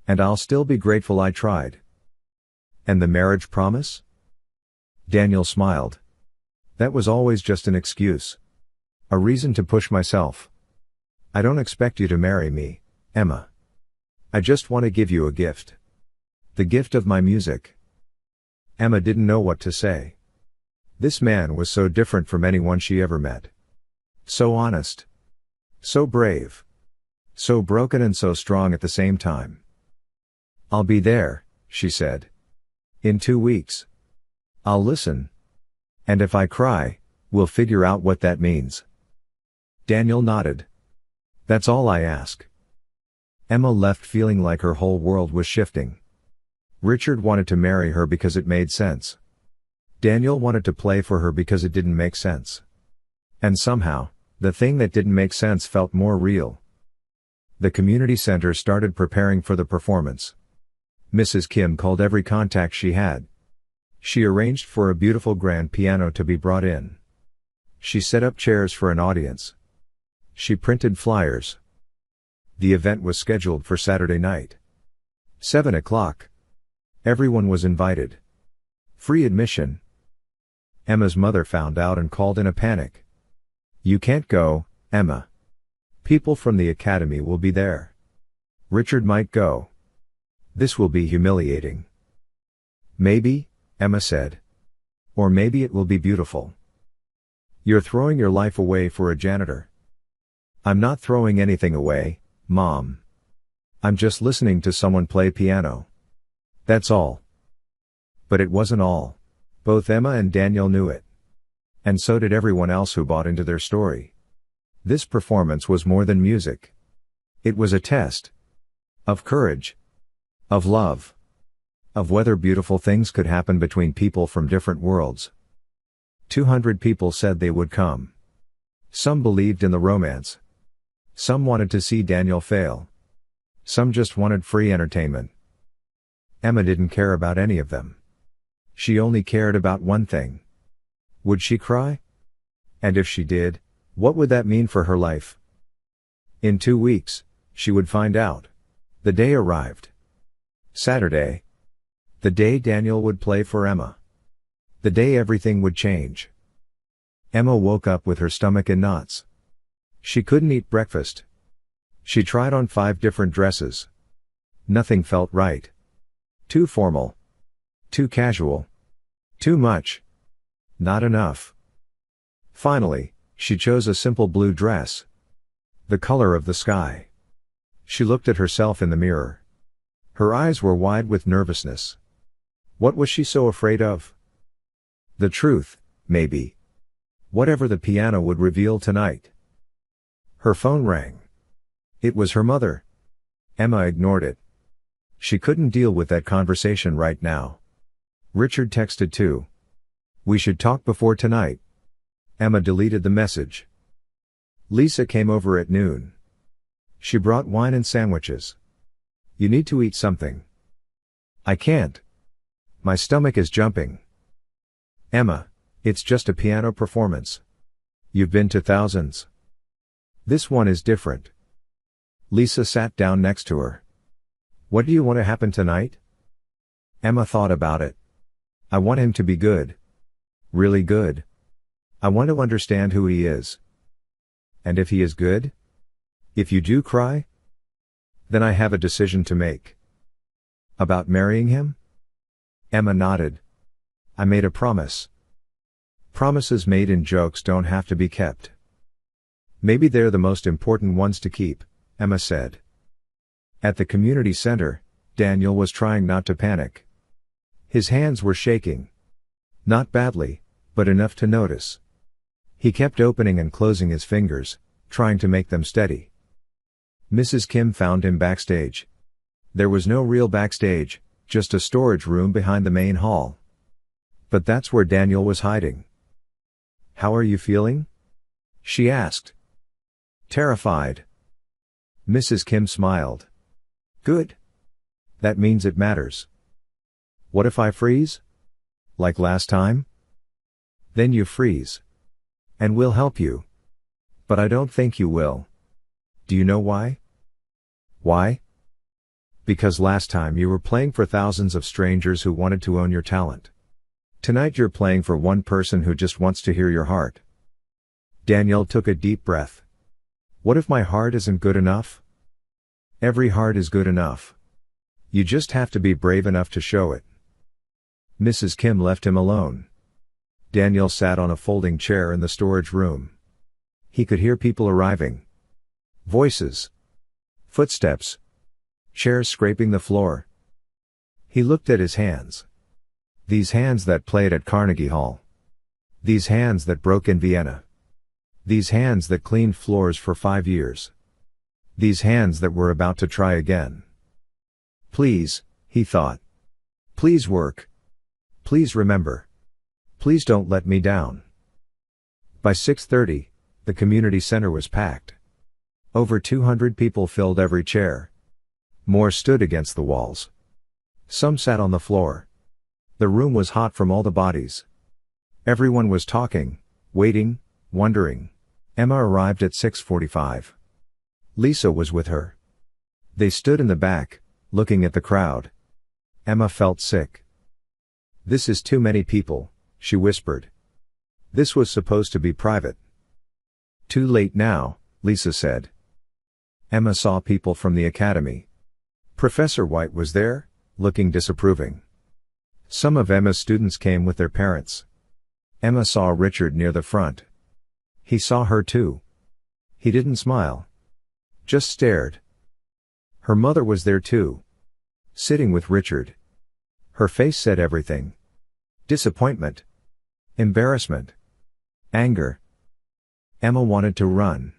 And I'll still be grateful I tried. And the marriage promise? Daniel smiled. That was always just an excuse. A reason to push myself. I don't expect you to marry me, Emma. I just want to give you a gift. The gift of my music. Emma didn't know what to say. This man was so different from anyone she ever met. So honest. So brave. So broken and so strong at the same time. I'll be there, she said. In 2 weeks. I'll listen. And if I cry, we'll figure out what that means. Daniel nodded. That's all I ask. Emma left feeling like her whole world was shifting. Richard wanted to marry her because it made sense. Daniel wanted to play for her because it didn't make sense. And somehow, the thing that didn't make sense felt more real. The community center started preparing for the performance. Mrs. Kim called every contact she had. She arranged for a beautiful grand piano to be brought in. She set up chairs for an audience. She printed flyers. The event was scheduled for Saturday night. 7 o'clock. Everyone was invited. Free admission. Emma's mother found out and called in a panic. You can't go, Emma. People from the academy will be there. Richard might go. This will be humiliating. Maybe, Emma said. Or maybe it will be beautiful. You're throwing your life away for a janitor. I'm not throwing anything away, Mom. I'm just listening to someone play piano. That's all. But it wasn't all. Both Emma and Daniel knew it. And so did everyone else who bought into their story. This performance was more than music. It was a test. Of courage. Of love. Of whether beautiful things could happen between people from different worlds. 200 people said they would come. Some believed in the romance. Some wanted to see Daniel fail. Some just wanted free entertainment. Emma didn't care about any of them. She only cared about one thing. Would she cry? And if she did, what would that mean for her life? In 2 weeks, she would find out. The day arrived. Saturday. The day Daniel would play for Emma. The day everything would change. Emma woke up with her stomach in knots. She couldn't eat breakfast. She tried on 5 different dresses. Nothing felt right. Too formal. Too casual. Too much. Not enough. Finally, she chose a simple blue dress. The color of the sky. She looked at herself in the mirror. Her eyes were wide with nervousness. What was she so afraid of? The truth, maybe. Whatever the piano would reveal tonight. Her phone rang. It was her mother. Emma ignored it. She couldn't deal with that conversation right now. Richard texted too. We should talk before tonight. Emma deleted the message. Lisa came over at noon. She brought wine and sandwiches. You need to eat something. I can't. My stomach is jumping. Emma, it's just a piano performance. You've been to thousands. This one is different. Lisa sat down next to her. What do you want to happen tonight? Emma thought about it. I want him to be good. Really good. I want to understand who he is. And if he is good? If you do cry? Then I have a decision to make. About marrying him? Emma nodded. I made a promise. Promises made in jokes don't have to be kept. Maybe they're the most important ones to keep, Emma said. At the community center, Daniel was trying not to panic. His hands were shaking. Not badly, but enough to notice. He kept opening and closing his fingers, trying to make them steady. Mrs. Kim found him backstage. There was no real backstage, just a storage room behind the main hall. But that's where Daniel was hiding. How are you feeling? She asked. Terrified. Mrs. Kim smiled. Good. That means it matters. What if I freeze? Like last time? Then you freeze. And we'll help you. But I don't think you will. Do you know why? Why? Because last time you were playing for thousands of strangers who wanted to own your talent. Tonight you're playing for one person who just wants to hear your heart. Daniel took a deep breath. What if my heart isn't good enough? Every heart is good enough. You just have to be brave enough to show it. Mrs. Kim left him alone. Daniel sat on a folding chair in the storage room. He could hear people arriving. Voices. Footsteps. Chairs scraping the floor. He looked at his hands. These hands that played at Carnegie Hall. These hands that broke in Vienna. These hands that cleaned floors for 5 years. These hands that were about to try again. Please, he thought. Please work. Please remember. Please don't let me down. By 6:30, the community center was packed. Over 200 people filled every chair. More stood against the walls. Some sat on the floor. The room was hot from all the bodies. Everyone was talking, waiting, wondering. Emma arrived at 6:45. Lisa was with her. They stood in the back, looking at the crowd. Emma felt sick. This is too many people, she whispered. This was supposed to be private. Too late now, Lisa said. Emma saw people from the academy. Professor White was there, looking disapproving. Some of Emma's students came with their parents. Emma saw Richard near the front. He saw her too. He didn't smile. Just stared. Her mother was there too. Sitting with Richard. Her face said everything. Disappointment. Embarrassment. Anger. Emma wanted to run.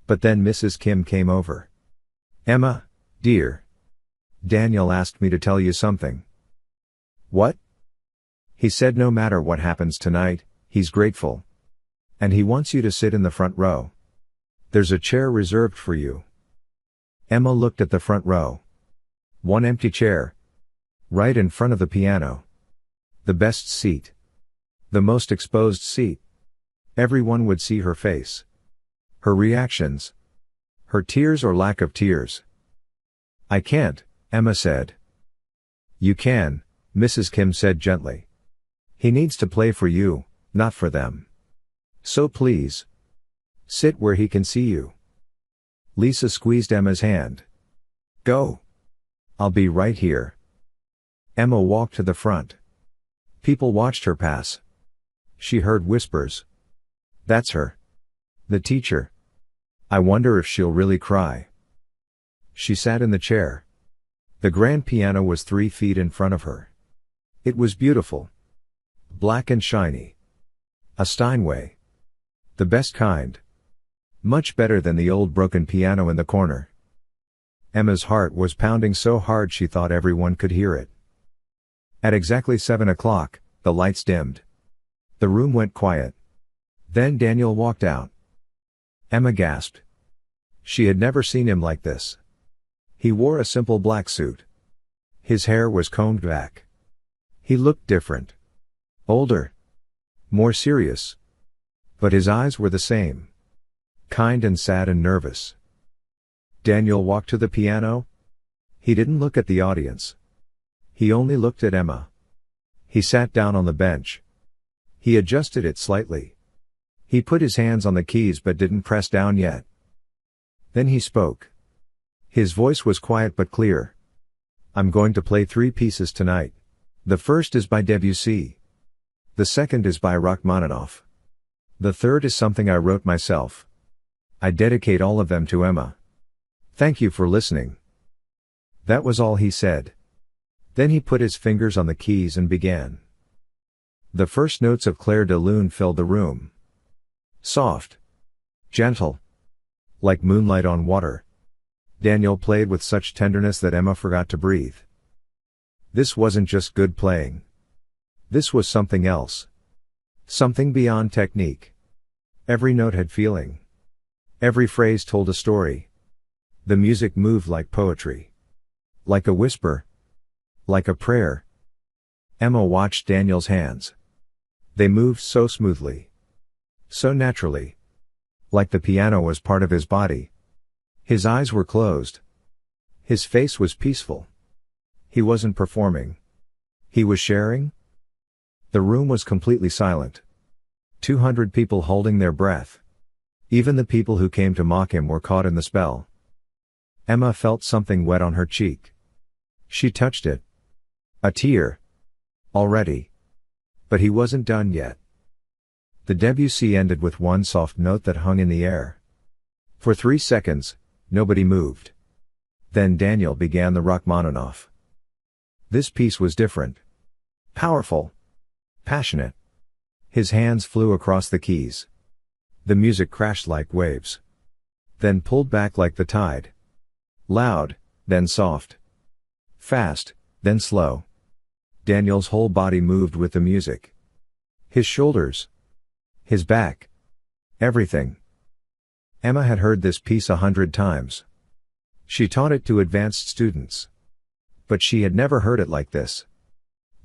But then Mrs. Kim came over. Emma, dear. Daniel asked me to tell you something. What? He said no matter what happens tonight, he's grateful. And he wants you to sit in the front row. There's a chair reserved for you. Emma looked at the front row. One empty chair. Right in front of the piano. The best seat. The most exposed seat. Everyone would see her face. Her reactions. Her tears or lack of tears. I can't, Emma said. You can, Mrs. Kim said gently. He needs to play for you, not for them. So please. Sit where he can see you. Lisa squeezed Emma's hand. Go. I'll be right here. Emma walked to the front. People watched her pass. She heard whispers. That's her. The teacher. I wonder if she'll really cry. She sat in the chair. The grand piano was 3 feet in front of her. It was beautiful. Black and shiny. A Steinway. The best kind. Much better than the old broken piano in the corner. Emma's heart was pounding so hard she thought everyone could hear it. At exactly 7 o'clock, the lights dimmed. The room went quiet. Then Daniel walked out. Emma gasped. She had never seen him like this. He wore a simple black suit. His hair was combed back. He looked different. Older. More serious. But his eyes were the same. Kind and sad and nervous. Daniel walked to the piano. He didn't look at the audience. He only looked at Emma. He sat down on the bench. He adjusted it slightly. He put his hands on the keys but didn't press down yet. Then he spoke. His voice was quiet but clear. I'm going to play 3 pieces tonight. The first is by Debussy. The second is by Rachmaninoff. The third is something I wrote myself. I dedicate all of them to Emma. Thank you for listening. That was all he said. Then he put his fingers on the keys and began. The first notes of Clair de Lune filled the room. Soft. Gentle. Like moonlight on water. Daniel played with such tenderness that Emma forgot to breathe. This wasn't just good playing. This was something else. Something beyond technique. Every note had feeling. Every phrase told a story. The music moved like poetry. Like a whisper. Like a prayer. Emma watched Daniel's hands. They moved so smoothly. So naturally. Like the piano was part of his body. His eyes were closed. His face was peaceful. He wasn't performing. He was sharing. The room was completely silent. 200 people holding their breath. Even the people who came to mock him were caught in the spell. Emma felt something wet on her cheek. She touched it. A tear. Already. But he wasn't done yet. The Debussy ended with one soft note that hung in the air. For 3 seconds, nobody moved. Then Daniel began the Rachmaninoff. This piece was different. Powerful. Passionate. His hands flew across the keys. The music crashed like waves. Then pulled back like the tide. Loud, then soft. Fast, then slow. Daniel's whole body moved with the music. His shoulders. His back. Everything. Emma had heard this piece 100 times. She taught it to advanced students. But she had never heard it like this.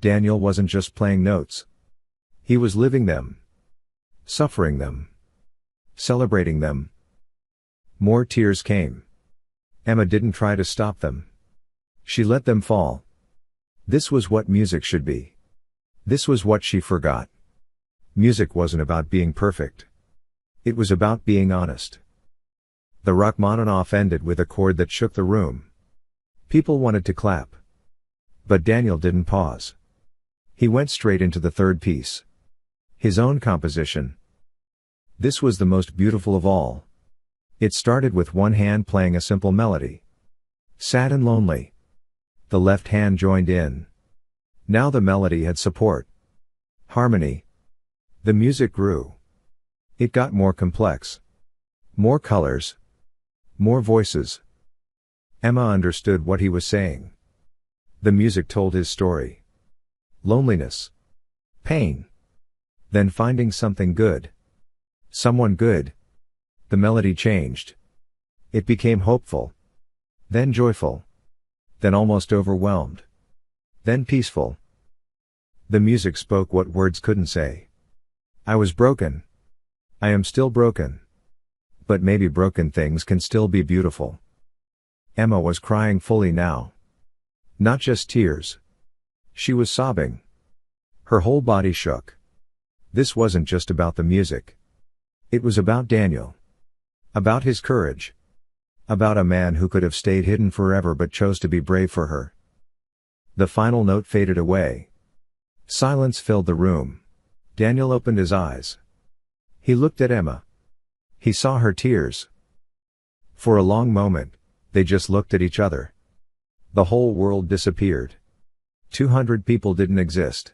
Daniel wasn't just playing notes. He was living them. Suffering them. Celebrating them. More tears came. Emma didn't try to stop them. She let them fall. This was what music should be. This was what she forgot. Music wasn't about being perfect. It was about being honest. The Rachmaninoff ended with a chord that shook the room. People wanted to clap. But Daniel didn't pause. He went straight into the third piece. His own composition. This was the most beautiful of all. It started with one hand playing a simple melody. Sad and lonely. The left hand joined in. Now the melody had support. Harmony. The music grew. It got more complex. More colors. More voices. Emma understood what he was saying. The music told his story. Loneliness. Pain. Then finding something good. Someone good. The melody changed. It became hopeful. Then joyful. Then almost overwhelmed. Then peaceful. The music spoke what words couldn't say. I was broken. I am still broken. But maybe broken things can still be beautiful. Emma was crying fully now. Not just tears. She was sobbing. Her whole body shook. This wasn't just about the music. It was about Daniel. About his courage. About a man who could have stayed hidden forever but chose to be brave for her. The final note faded away. Silence filled the room. Daniel opened his eyes. He looked at Emma. He saw her tears. For a long moment, they just looked at each other. The whole world disappeared. 200 people didn't exist.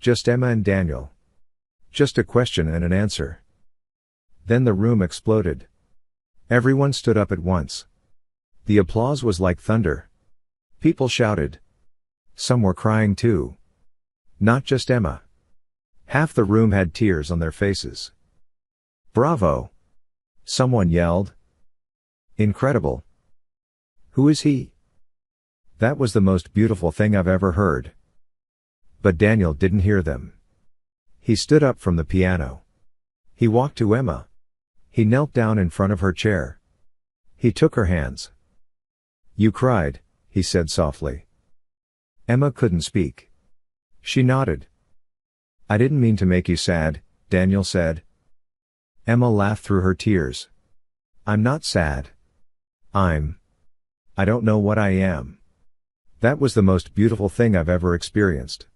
Just Emma and Daniel. Just a question and an answer. Then the room exploded. Everyone stood up at once. The applause was like thunder. People shouted. Some were crying too. Not just Emma. Half the room had tears on their faces. Bravo! Someone yelled. Incredible! Who is he? That was the most beautiful thing I've ever heard. But Daniel didn't hear them. He stood up from the piano. He walked to Emma. He knelt down in front of her chair. He took her hands. You cried, he said softly. Emma couldn't speak. She nodded. I didn't mean to make you sad, Daniel said. Emma laughed through her tears. I'm not sad. I don't know what I am. That was the most beautiful thing I've ever experienced.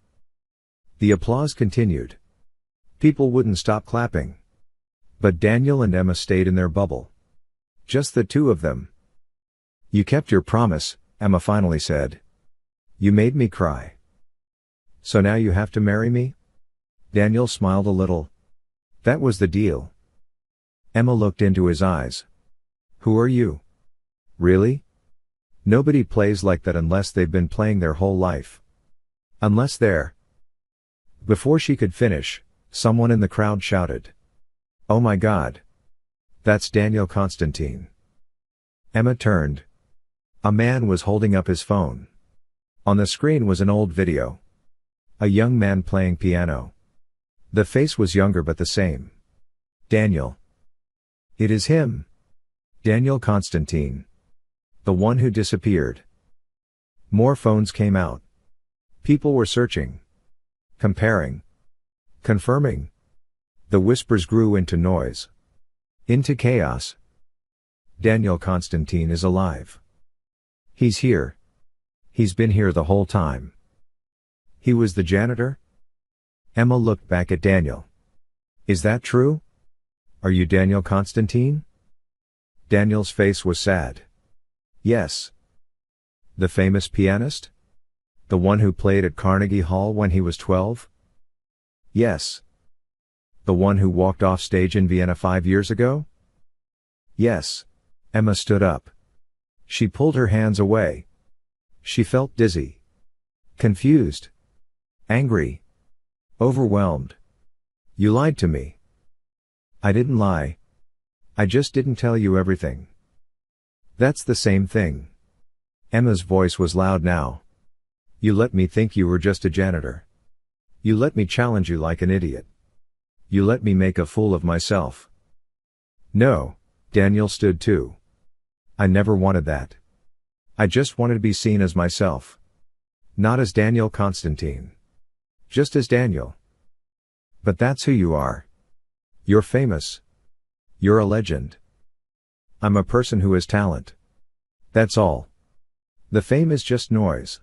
The applause continued. People wouldn't stop clapping. But Daniel and Emma stayed in their bubble. Just the two of them. You kept your promise, Emma finally said. You made me cry. So now you have to marry me? Daniel smiled a little. That was the deal. Emma looked into his eyes. Who are you? Really? Nobody plays like that unless they've been playing their whole life. Unless they're... Before she could finish, someone in the crowd shouted. Oh my God. That's Daniel Constantine. Emma turned. A man was holding up his phone. On the screen was an old video. A young man playing piano. The face was younger but the same. Daniel. It is him. Daniel Constantine. The one who disappeared. More phones came out. People were searching. Comparing. Confirming. The whispers grew into noise. Into chaos. Daniel Constantine is alive. He's here. He's been here the whole time. He was the janitor? Emma looked back at Daniel. Is that true? Are you Daniel Constantine? Daniel's face was sad. Yes. The famous pianist? The one who played at Carnegie Hall when he was 12? Yes. The one who walked off stage in Vienna 5 years ago? Yes. Emma stood up. She pulled her hands away. She felt dizzy. Confused. Angry. Overwhelmed. You lied to me. I didn't lie. I just didn't tell you everything. That's the same thing. Emma's voice was loud now. You let me think you were just a janitor. You let me challenge you like an idiot. You let me make a fool of myself. No, Daniel stood too. I never wanted that. I just wanted to be seen as myself. Not as Daniel Constantine. Just as Daniel. But that's who you are. You're famous. You're a legend. I'm a person who has talent. That's all. The fame is just noise.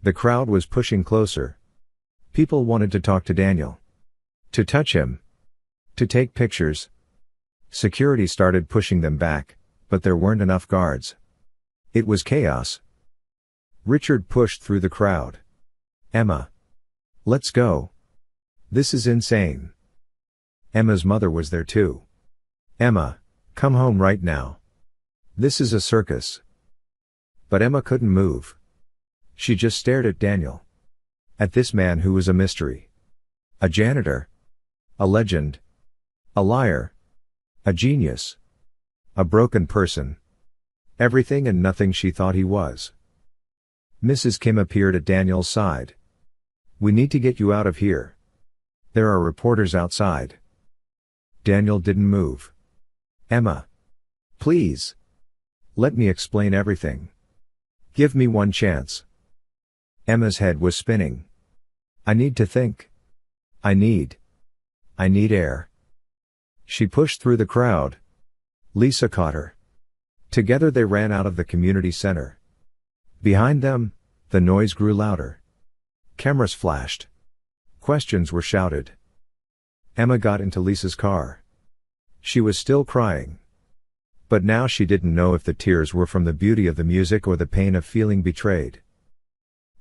The crowd was pushing closer. People wanted to talk to Daniel. To touch him. To take pictures. Security started pushing them back, but there weren't enough guards. It was chaos. Richard pushed through the crowd. Emma. Let's go. This is insane. Emma's mother was there too. Emma, come home right now. This is a circus. But Emma couldn't move. She just stared at Daniel. At this man who was a mystery. A janitor. A legend. A liar. A genius. A broken person. Everything and nothing she thought he was. Mrs. Kim appeared at Daniel's side. We need to get you out of here. There are reporters outside. Daniel didn't move. Emma. Please. Let me explain everything. Give me one chance. Emma's head was spinning. I need to think. I need air. She pushed through the crowd. Lisa caught her. Together they ran out of the community center. Behind them, the noise grew louder. Cameras flashed. Questions were shouted. Emma got into Lisa's car. She was still crying. But now she didn't know if the tears were from the beauty of the music or the pain of feeling betrayed.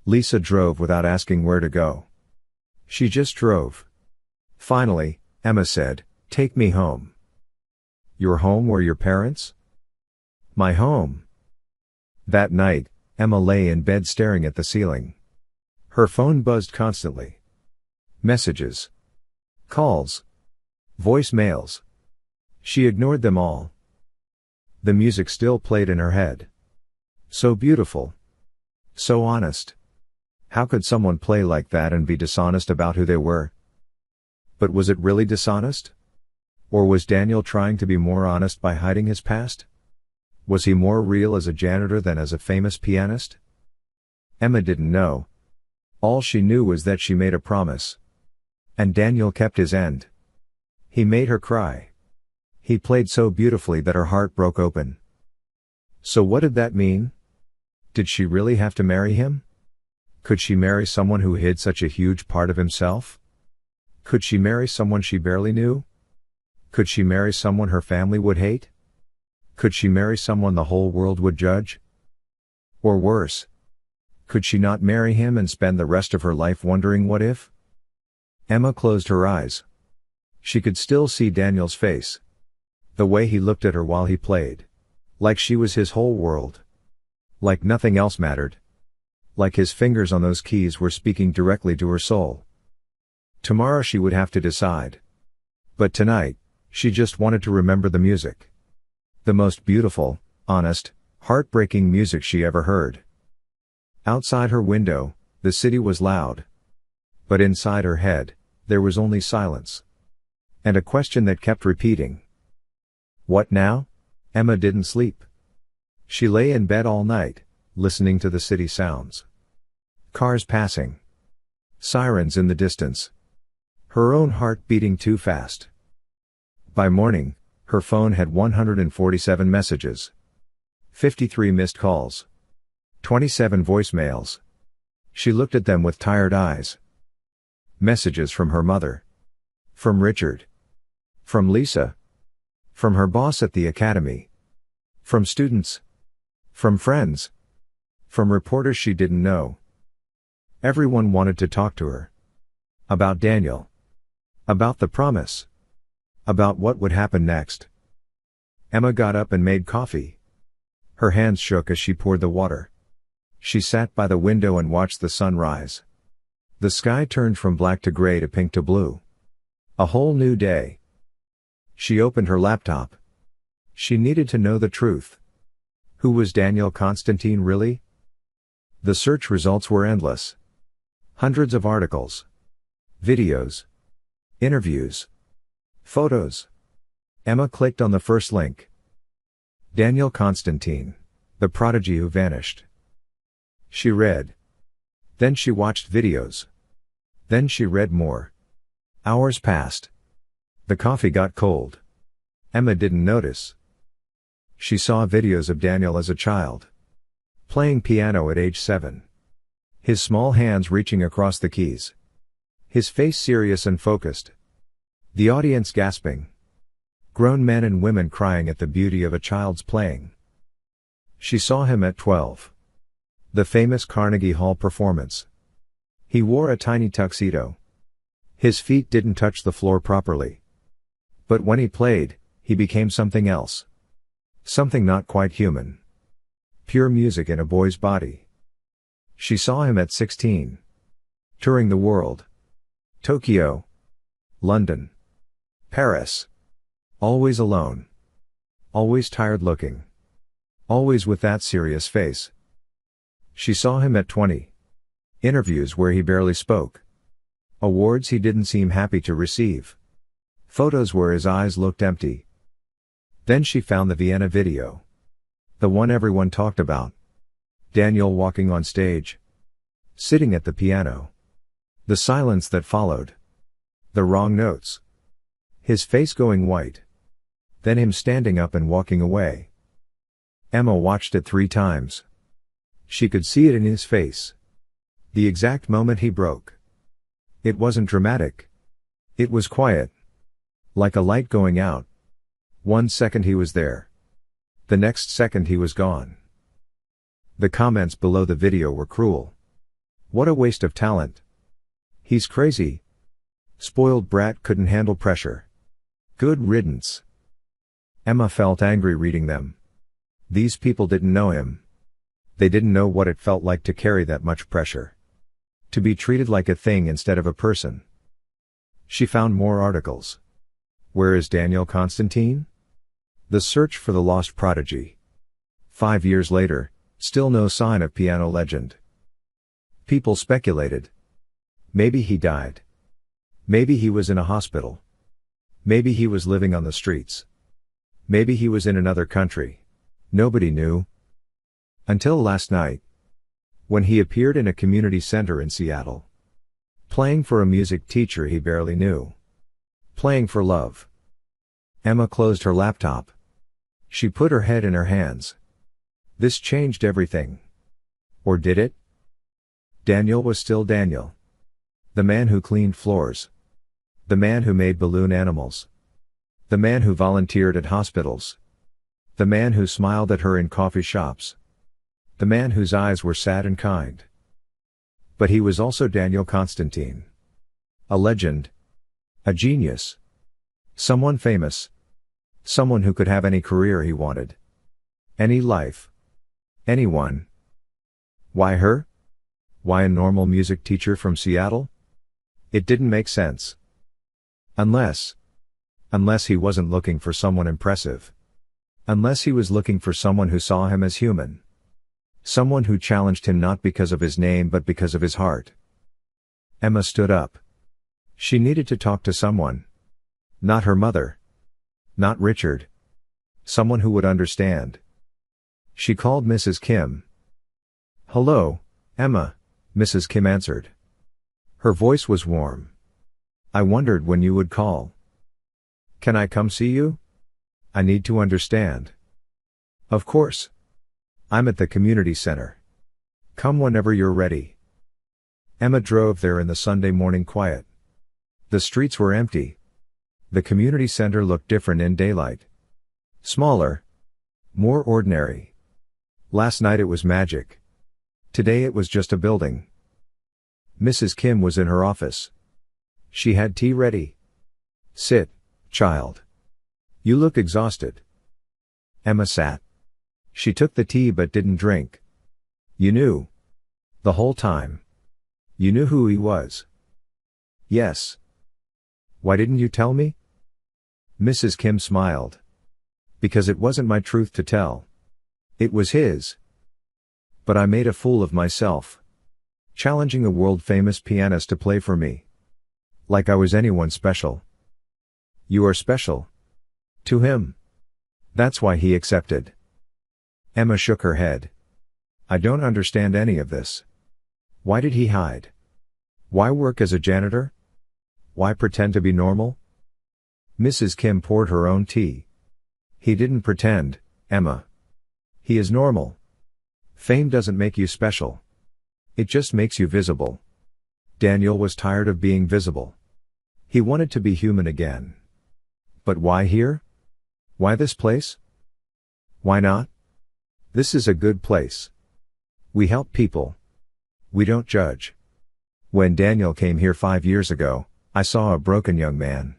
Lisa drove without asking where to go. She just drove. Finally, Emma said, "Take me home." Your home were your parents? My home. That night, Emma lay in bed staring at the ceiling. Her phone buzzed constantly. Messages. Calls. Voicemails. She ignored them all. The music still played in her head. So beautiful. So honest. How could someone play like that and be dishonest about who they were? But was it really dishonest? Or was Daniel trying to be more honest by hiding his past? Was he more real as a janitor than as a famous pianist? Emma didn't know. All she knew was that she made a promise. And Daniel kept his end. He made her cry. He played so beautifully that her heart broke open. So what did that mean? Did she really have to marry him? Could she marry someone who hid such a huge part of himself? Could she marry someone she barely knew? Could she marry someone her family would hate? Could she marry someone the whole world would judge? Or worse, could she not marry him and spend the rest of her life wondering what if? Emma closed her eyes. She could still see Daniel's face. The way he looked at her while he played. Like she was his whole world. Like nothing else mattered. Like his fingers on those keys were speaking directly to her soul. Tomorrow she would have to decide. But tonight, she just wanted to remember the music. The most beautiful, honest, Heartbreaking music she ever heard. Outside her window, the city was loud. But inside her head, there was only silence. And a question that kept repeating. What now? Emma didn't sleep. She lay in bed all night, listening to the city sounds. Cars passing. Sirens in the distance. Her own heart beating too fast. By morning, her phone had 147 messages. 53 missed calls. 27 voicemails. She looked at them with tired eyes. Messages from her mother. From Richard. From Lisa. From her boss at the academy. From students. From friends. From reporters she didn't know. Everyone wanted to talk to her. About Daniel. About the promise. About what would happen next. Emma got up and made coffee. Her hands shook as she poured the water. She sat by the window and watched the sun rise. The sky turned from black to gray to pink to blue. A whole new day. She opened her laptop. She needed to know the truth. Who was Daniel Constantine really? The search results were endless. Hundreds of articles. Videos. Interviews. Photos. Emma clicked on the first link. Daniel Constantine, the prodigy who vanished. She read. Then she watched videos. Then she read more. Hours passed. The coffee got cold. Emma didn't notice. She saw videos of Daniel as a child. Playing piano at age 7. His small hands reaching across the keys. His face serious and focused. The audience gasping. Grown men and women crying at the beauty of a child's playing. She saw him at 12. The famous Carnegie Hall performance. He wore a tiny tuxedo. His feet didn't touch the floor properly. But when he played, he became something else. Something not quite human. Pure music in a boy's body. She saw him at 16. Touring the world. Tokyo. London. Paris. Always alone. Always tired looking. Always with that serious face. She saw him at 20. Interviews where he barely spoke. Awards he didn't seem happy to receive. Photos where his eyes looked empty. Then she found the Vienna video. The one everyone talked about. Daniel walking on stage. Sitting at the piano. The silence that followed. The wrong notes. His face going white. Then him standing up and walking away. Emma watched it 3 times. She could see it in his face. The exact moment he broke. It wasn't dramatic. It was quiet. Like a light going out. 1 second he was there. The next second he was gone. The comments below the video were cruel. What a waste of talent. He's crazy. Spoiled brat couldn't handle pressure. Good riddance. Emma felt angry reading them. These people didn't know him. They didn't know what it felt like to carry that much pressure. To be treated like a thing instead of a person. She found more articles. Where is Daniel Constantine? The search for the lost prodigy. 5 years later, still no sign of piano legend. People speculated. Maybe he died. Maybe he was in a hospital. Maybe he was living on the streets. Maybe he was in another country. Nobody knew. Until last night. When he appeared in a community center in Seattle. Playing for a music teacher he barely knew. Playing for love. Emma closed her laptop. She put her head in her hands. This changed everything. Or did it? Daniel was still Daniel. The man who cleaned floors. The man who made balloon animals. The man who volunteered at hospitals. The man who smiled at her in coffee shops. The man whose eyes were sad and kind. But he was also Daniel Constantine. A legend. A genius. Someone famous. Someone who could have any career he wanted. Any life. Anyone. Why her? Why a normal music teacher from Seattle? It didn't make sense. Unless he wasn't looking for someone impressive. Unless he was looking for someone who saw him as human. Someone who challenged him not because of his name but because of his heart. Emma stood up. She needed to talk to someone. Not her mother. Not Richard. Someone who would understand. She called Mrs. Kim. "Hello, Emma," Mrs. Kim answered. Her voice was warm. "I wondered when you would call. Can I come see you? I need to understand." "Of course. I'm at the community center. Come whenever you're ready." Emma drove there in the Sunday morning quiet. The streets were empty. The community center looked different in daylight. Smaller. More ordinary. Last night it was magic. Today it was just a building. Mrs. Kim was in her office. She had tea ready. "Sit, child. You look exhausted." Emma sat. She took the tea but didn't drink. "You knew. The whole time. You knew who he was." "Yes." "Why didn't you tell me?" Mrs. Kim smiled. "Because it wasn't my truth to tell. It was his. But I made a fool of myself. Challenging a world-famous pianist to play for me. Like I was anyone special." "You are special. To him. That's why he accepted." Emma shook her head. "I don't understand any of this. Why did he hide? Why work as a janitor? Why pretend to be normal?" Mrs. Kim poured her own tea. "He didn't pretend, Emma. He is normal. Fame doesn't make you special. It just makes you visible. Daniel was tired of being visible. He wanted to be human again. But why here? Why this place? Why not? This is a good place. We help people. We don't judge. When Daniel came here 5 years ago, I saw a broken young man.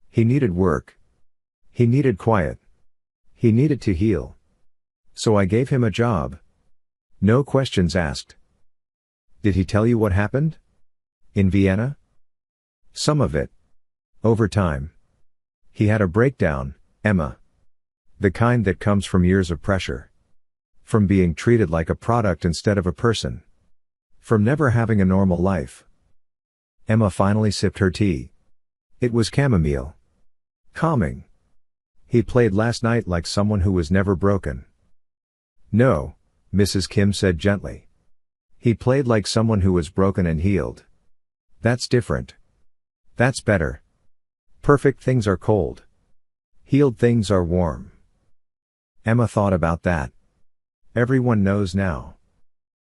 He needed work. He needed quiet. He needed to heal. So I gave him a job. No questions asked." "Did he tell you what happened? In Vienna?" "Some of it. Over time. He had a breakdown, Emma. The kind that comes from years of pressure. From being treated like a product instead of a person. From never having a normal life." Emma finally sipped her tea. It was chamomile. Calming. "He played last night like someone who was never broken." "No," Mrs. Kim said gently. "He played like someone who was broken and healed. That's different. That's better. Perfect things are cold. Healed things are warm." Emma thought about that. Everyone knows now.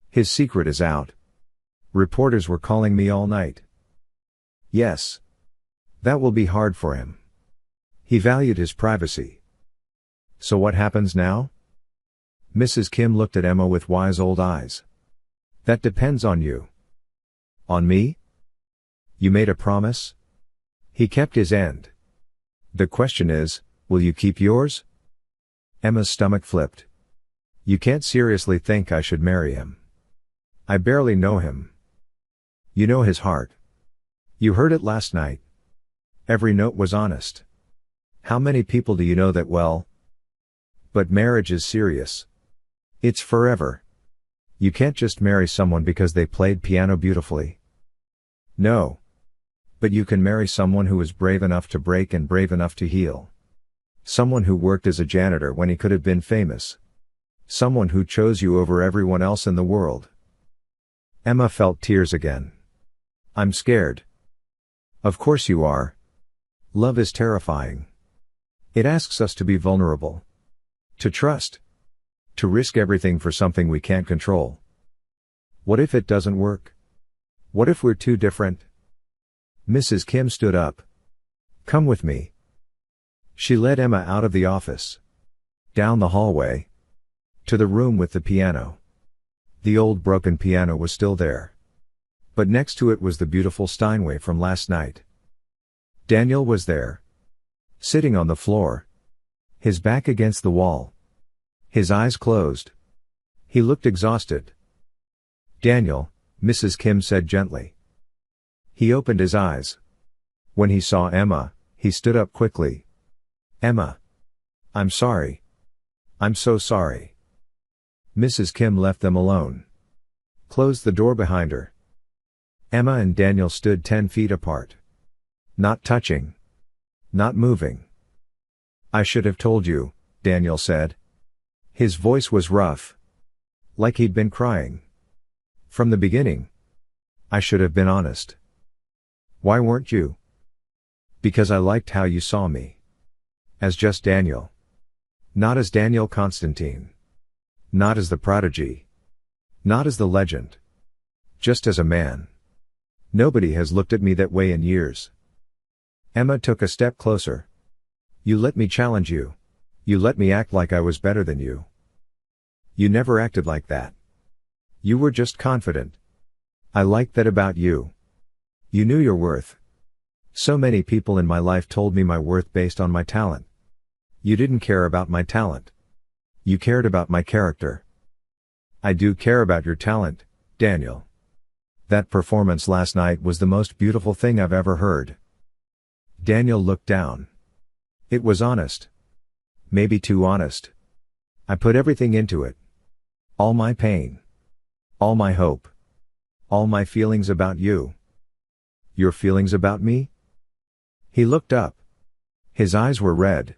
His secret is out. Reporters were calling me all night. Yes. That will be hard for him. He valued his privacy. So what happens now? Mrs. Kim looked at Emma with wise old eyes. "That depends on you." "On me? You made a promise?" "He kept his end. The question is, will you keep yours?" Emma's stomach flipped. "You can't seriously think I should marry him. I barely know him." "You know his heart. You heard it last night. Every note was honest. How many people do you know that well? But marriage is serious. It's forever. You can't just marry someone because they played piano beautifully. No. But you can marry someone who is brave enough to break and brave enough to heal. Someone who worked as a janitor when he could have been famous. Someone who chose you over everyone else in the world." Emma felt tears again. "I'm scared." "Of course you are. Love is terrifying. It asks us to be vulnerable. To trust. To risk everything for something we can't control. What if it doesn't work? What if we're too different?" Mrs. Kim stood up. "Come with me." She led Emma out of the office. Down the hallway. To the room with the piano. The old broken piano was still there. But next to it was the beautiful Steinway from last night. Daniel was there. Sitting on the floor. His back against the wall. His eyes closed. He looked exhausted. "Daniel," Mrs. Kim said gently. He opened his eyes. When he saw Emma, he stood up quickly. "Emma. I'm sorry. I'm so sorry. Mrs. Kim left them alone. Closed the door behind her. Emma and Daniel stood 10 feet apart. Not touching. Not moving. I should have told you, Daniel said. His voice was rough. Like he'd been crying. From the beginning. I should have been honest. Why weren't you? Because I liked how you saw me. As just Daniel. Not as Daniel Constantine. Not as the prodigy. Not as the legend. Just as a man. Nobody has looked at me that way in years. Emma took a step closer. You let me challenge you. You let me act like I was better than you. You never acted like that. You were just confident. I liked that about you. You knew your worth. So many people in my life told me my worth based on my talent. You didn't care about my talent. You cared about my character. I do care about your talent, Daniel. That performance last night was the most beautiful thing I've ever heard. Daniel looked down. It was honest. Maybe too honest. I put everything into it. All my pain. All my hope. All my feelings about you. Your feelings about me? He looked up. His eyes were red.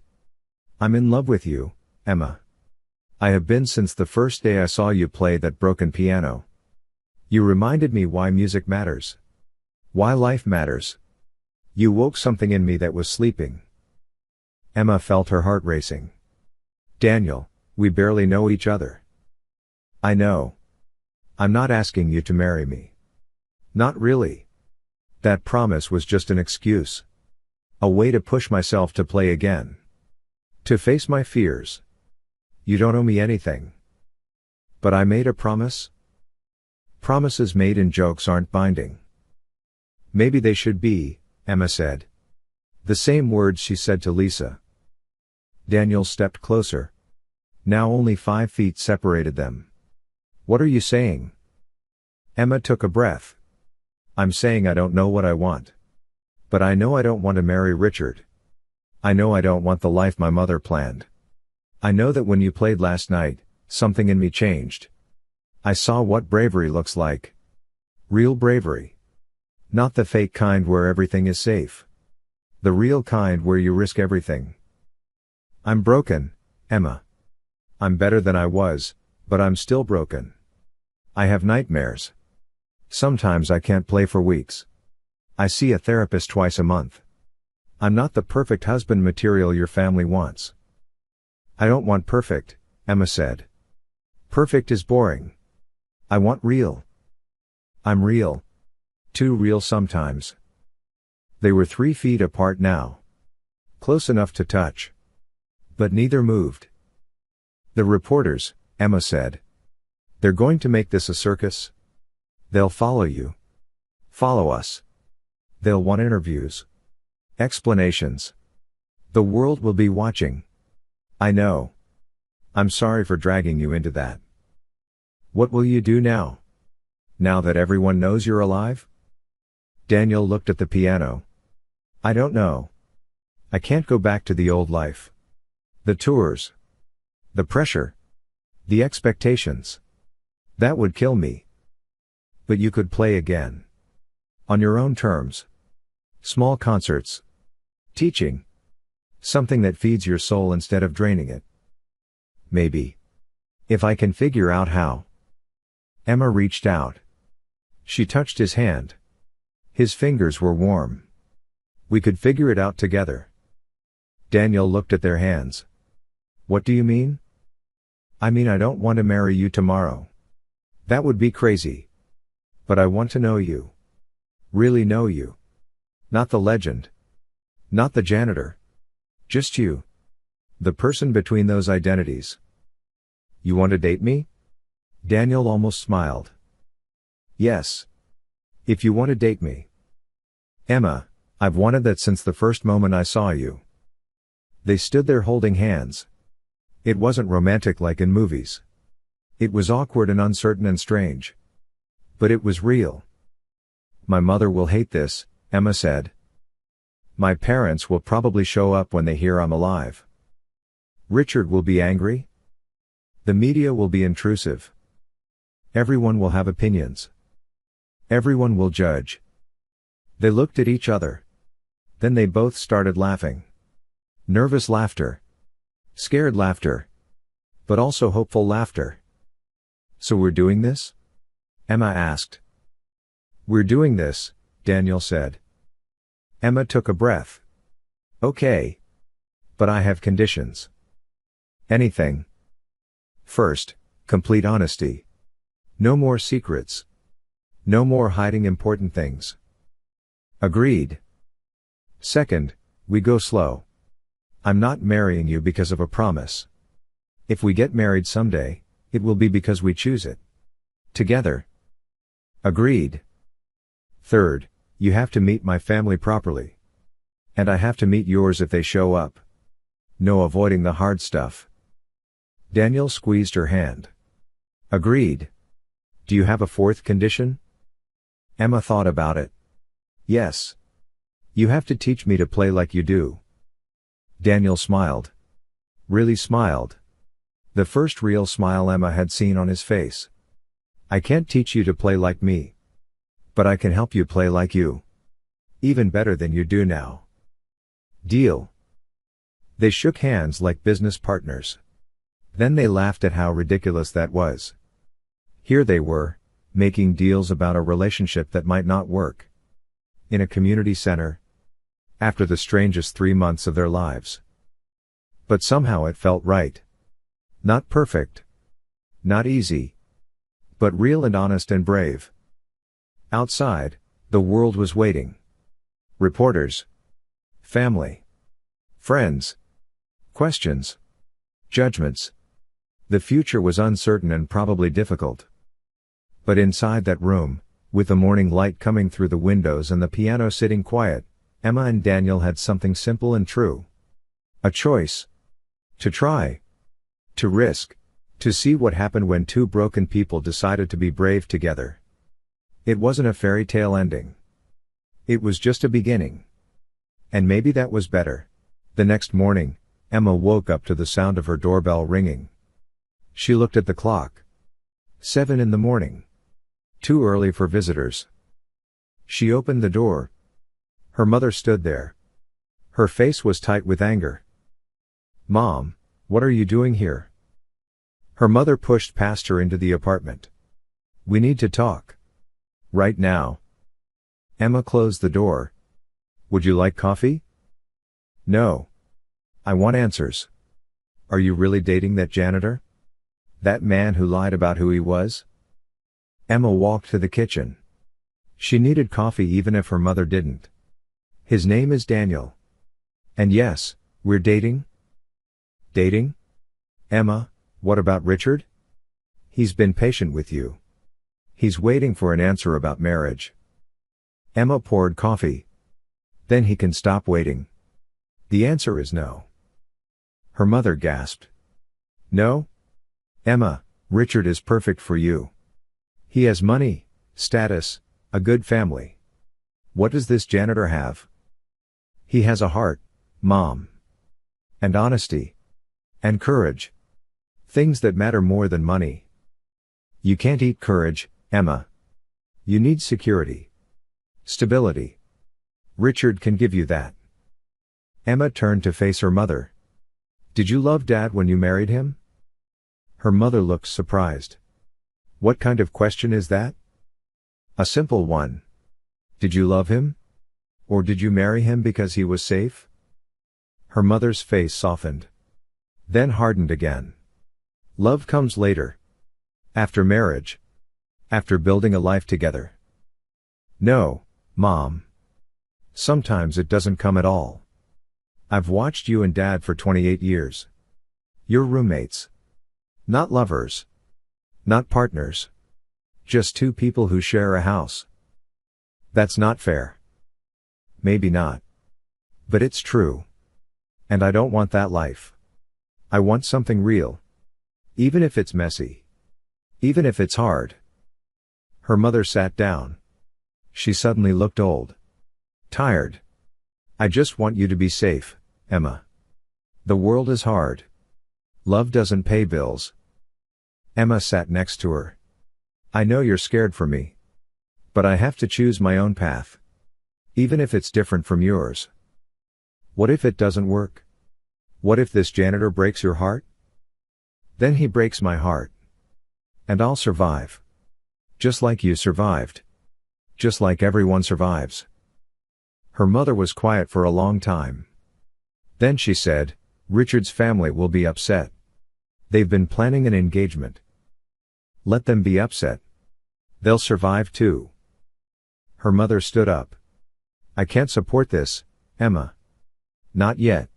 I'm in love with you, Emma. I have been since the first day I saw you play that broken piano. You reminded me why music matters. Why life matters. You woke something in me that was sleeping. Emma felt her heart racing. Daniel, we barely know each other. I know. I'm not asking you to marry me. Not really. That promise was just an excuse. A way to push myself to play again. To face my fears. You don't owe me anything. But I made a promise? Promises made in jokes aren't binding. Maybe they should be, Emma said. The same words she said to Lisa. Daniel stepped closer. Now only 5 feet separated them. What are you saying? Emma took a breath. I'm saying I don't know what I want. But I know I don't want to marry Richard. I know I don't want the life my mother planned. I know that when you played last night, something in me changed. I saw what bravery looks like. Real bravery. Not the fake kind where everything is safe. The real kind where you risk everything. I'm broken, Emma. I'm better than I was, but I'm still broken. I have nightmares. Sometimes I can't play for weeks. I see a therapist twice a month. I'm not the perfect husband material your family wants. I don't want perfect, Emma said. Perfect is boring. I want real. I'm real. Too real sometimes. They were 3 feet apart now. Close enough to touch. But neither moved. The reporters, Emma said. They're going to make this a circus. They'll follow you. Follow us. They'll want interviews. Explanations. The world will be watching. I know. I'm sorry for dragging you into that. What will you do now? Now that everyone knows you're alive? Daniel looked at the piano. I don't know. I can't go back to the old life. The tours. The pressure. The expectations. That would kill me. But you could play again. On your own terms. Small concerts. Teaching. Something that feeds your soul instead of draining it. Maybe. If I can figure out how. Emma reached out. She touched his hand. His fingers were warm. We could figure it out together. Daniel looked at their hands. What do you mean? I mean I don't want to marry you tomorrow. That would be crazy. But I want to know you. Really know you. Not the legend. Not the janitor. Just you. The person between those identities. You want to date me? Daniel almost smiled. Yes. If you want to date me. Emma, I've wanted that since the first moment I saw you. They stood there holding hands. It wasn't romantic like in movies. It was awkward and uncertain and strange. But it was real. My mother will hate this, Emma said. My parents will probably show up when they hear I'm alive. Richard will be angry? The media will be intrusive. Everyone will have opinions. Everyone will judge. They looked at each other. Then they both started laughing. Nervous laughter. Scared laughter. But also hopeful laughter. So we're doing this? Emma asked. We're doing this, Daniel said. Emma took a breath. Okay. But I have conditions. Anything. First, complete honesty. No more secrets. No more hiding important things. Agreed. Second, we go slow. I'm not marrying you because of a promise. If we get married someday, it will be because we choose it. Together. Agreed. Third, you have to meet my family properly. And I have to meet yours if they show up. No avoiding the hard stuff. Daniel squeezed her hand. Agreed. Do you have a fourth condition? Emma thought about it. Yes. You have to teach me to play like you do. Daniel smiled. Really smiled. The first real smile Emma had seen on his face. I can't teach you to play like me. But I can help you play like you. Even better than you do now. Deal. They shook hands like business partners. Then they laughed at how ridiculous that was. Here they were, making deals about a relationship that might not work. In a community center. After the strangest 3 months of their lives. But somehow it felt right. Not perfect. Not easy. But real and honest and brave. Outside, the world was waiting. Reporters. Family. Friends. Questions. Judgments. The future was uncertain and probably difficult. But inside that room, with the morning light coming through the windows and the piano sitting quiet, Emma and Daniel had something simple and true. A choice. To try. To risk. To see what happened when two broken people decided to be brave together. It wasn't a fairy tale ending. It was just a beginning. And maybe that was better. The next morning, Emma woke up to the sound of her doorbell ringing. She looked at the clock. 7 in the morning. Too early for visitors. She opened the door. Her mother stood there. Her face was tight with anger. Mom, what are you doing here? Her mother pushed past her into the apartment. We need to talk. Right now. Emma closed the door. Would you like coffee? No. I want answers. Are you really dating that janitor? That man who lied about who he was? Emma walked to the kitchen. She needed coffee even if her mother didn't. His name is Daniel. And yes, we're dating? Dating? Emma, what about Richard? He's been patient with you. He's waiting for an answer about marriage. Emma poured coffee. Then he can stop waiting. The answer is no. Her mother gasped. No? Emma, Richard is perfect for you. He has money, status, a good family. What does this janitor have? He has a heart, Mom. And honesty. And courage. Things that matter more than money. You can't eat courage, Emma. You need security. Stability. Richard can give you that. Emma turned to face her mother. Did you love Dad when you married him? Her mother looked surprised. What kind of question is that? A simple one. Did you love him? Or did you marry him because he was safe? Her mother's face softened. Then hardened again. Love comes later. After marriage. After building a life together. No, Mom. Sometimes it doesn't come at all. I've watched you and Dad for 28 years. You're roommates. Not lovers. Not partners. Just two people who share a house. That's not fair. Maybe not. But it's true. And I don't want that life. I want something real. Even if it's messy. Even if it's hard. Her mother sat down. She suddenly looked old. Tired. I just want you to be safe, Emma. The world is hard. Love doesn't pay bills. Emma sat next to her. I know you're scared for me. But I have to choose my own path. Even if it's different from yours. What if it doesn't work? What if this janitor breaks your heart? Then he breaks my heart. And I'll survive. Just like you survived. Just like everyone survives. Her mother was quiet for a long time. Then she said, Richard's family will be upset. They've been planning an engagement. Let them be upset. They'll survive too. Her mother stood up. I can't support this, Emma. Not yet.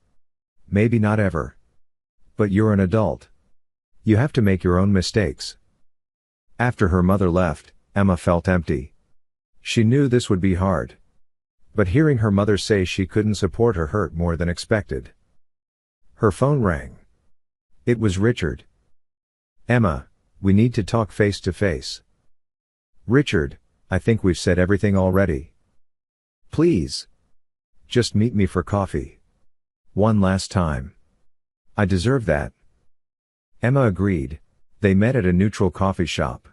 Maybe not ever. But you're an adult. You have to make your own mistakes. After her mother left, Emma felt empty. She knew this would be hard. But hearing her mother say she couldn't support her hurt more than expected. Her phone rang. It was Richard. Emma, we need to talk face to face. Richard, I think we've said everything already. Please. Just meet me for coffee. One last time. I deserve that. Emma agreed. They met at a neutral coffee shop.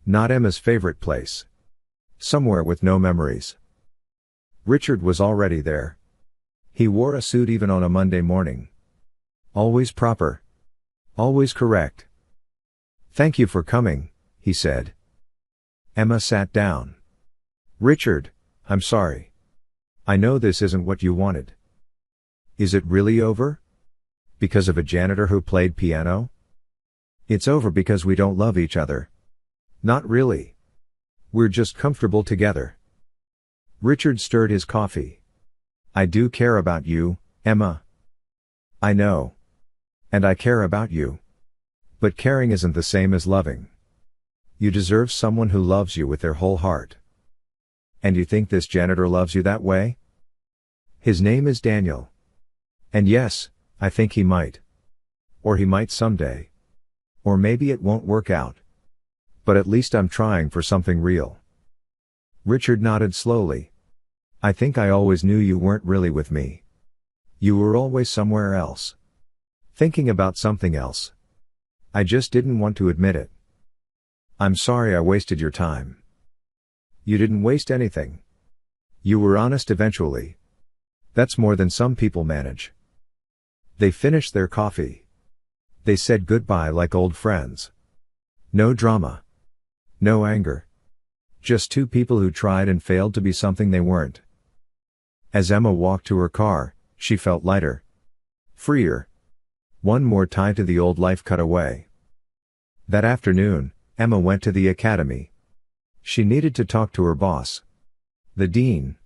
Not Emma's favorite place. Somewhere with no memories. Richard was already there. He wore a suit even on a Monday morning. Always proper. Always correct. Thank you for coming, he said. Emma sat down. Richard, I'm sorry. I know this isn't what you wanted. Is it really over? Because of a janitor who played piano? It's over because we don't love each other. Not really. We're just comfortable together. Richard stirred his coffee. I do care about you, Emma. I know. And I care about you. But caring isn't the same as loving. You deserve someone who loves you with their whole heart. And you think this janitor loves you that way? His name is Daniel. And yes, I think he might. Or he might someday. Or maybe it won't work out. But at least I'm trying for something real. Richard nodded slowly. I think I always knew you weren't really with me. You were always somewhere else. Thinking about something else. I just didn't want to admit it. I'm sorry I wasted your time. You didn't waste anything. You were honest eventually. That's more than some people manage. They finished their coffee. They said goodbye like old friends. No drama. No anger. Just two people who tried and failed to be something they weren't. As Emma walked to her car, she felt lighter. Freer. One more tie to the old life cut away. That afternoon, Emma went to the academy. She needed to talk to her boss. The dean.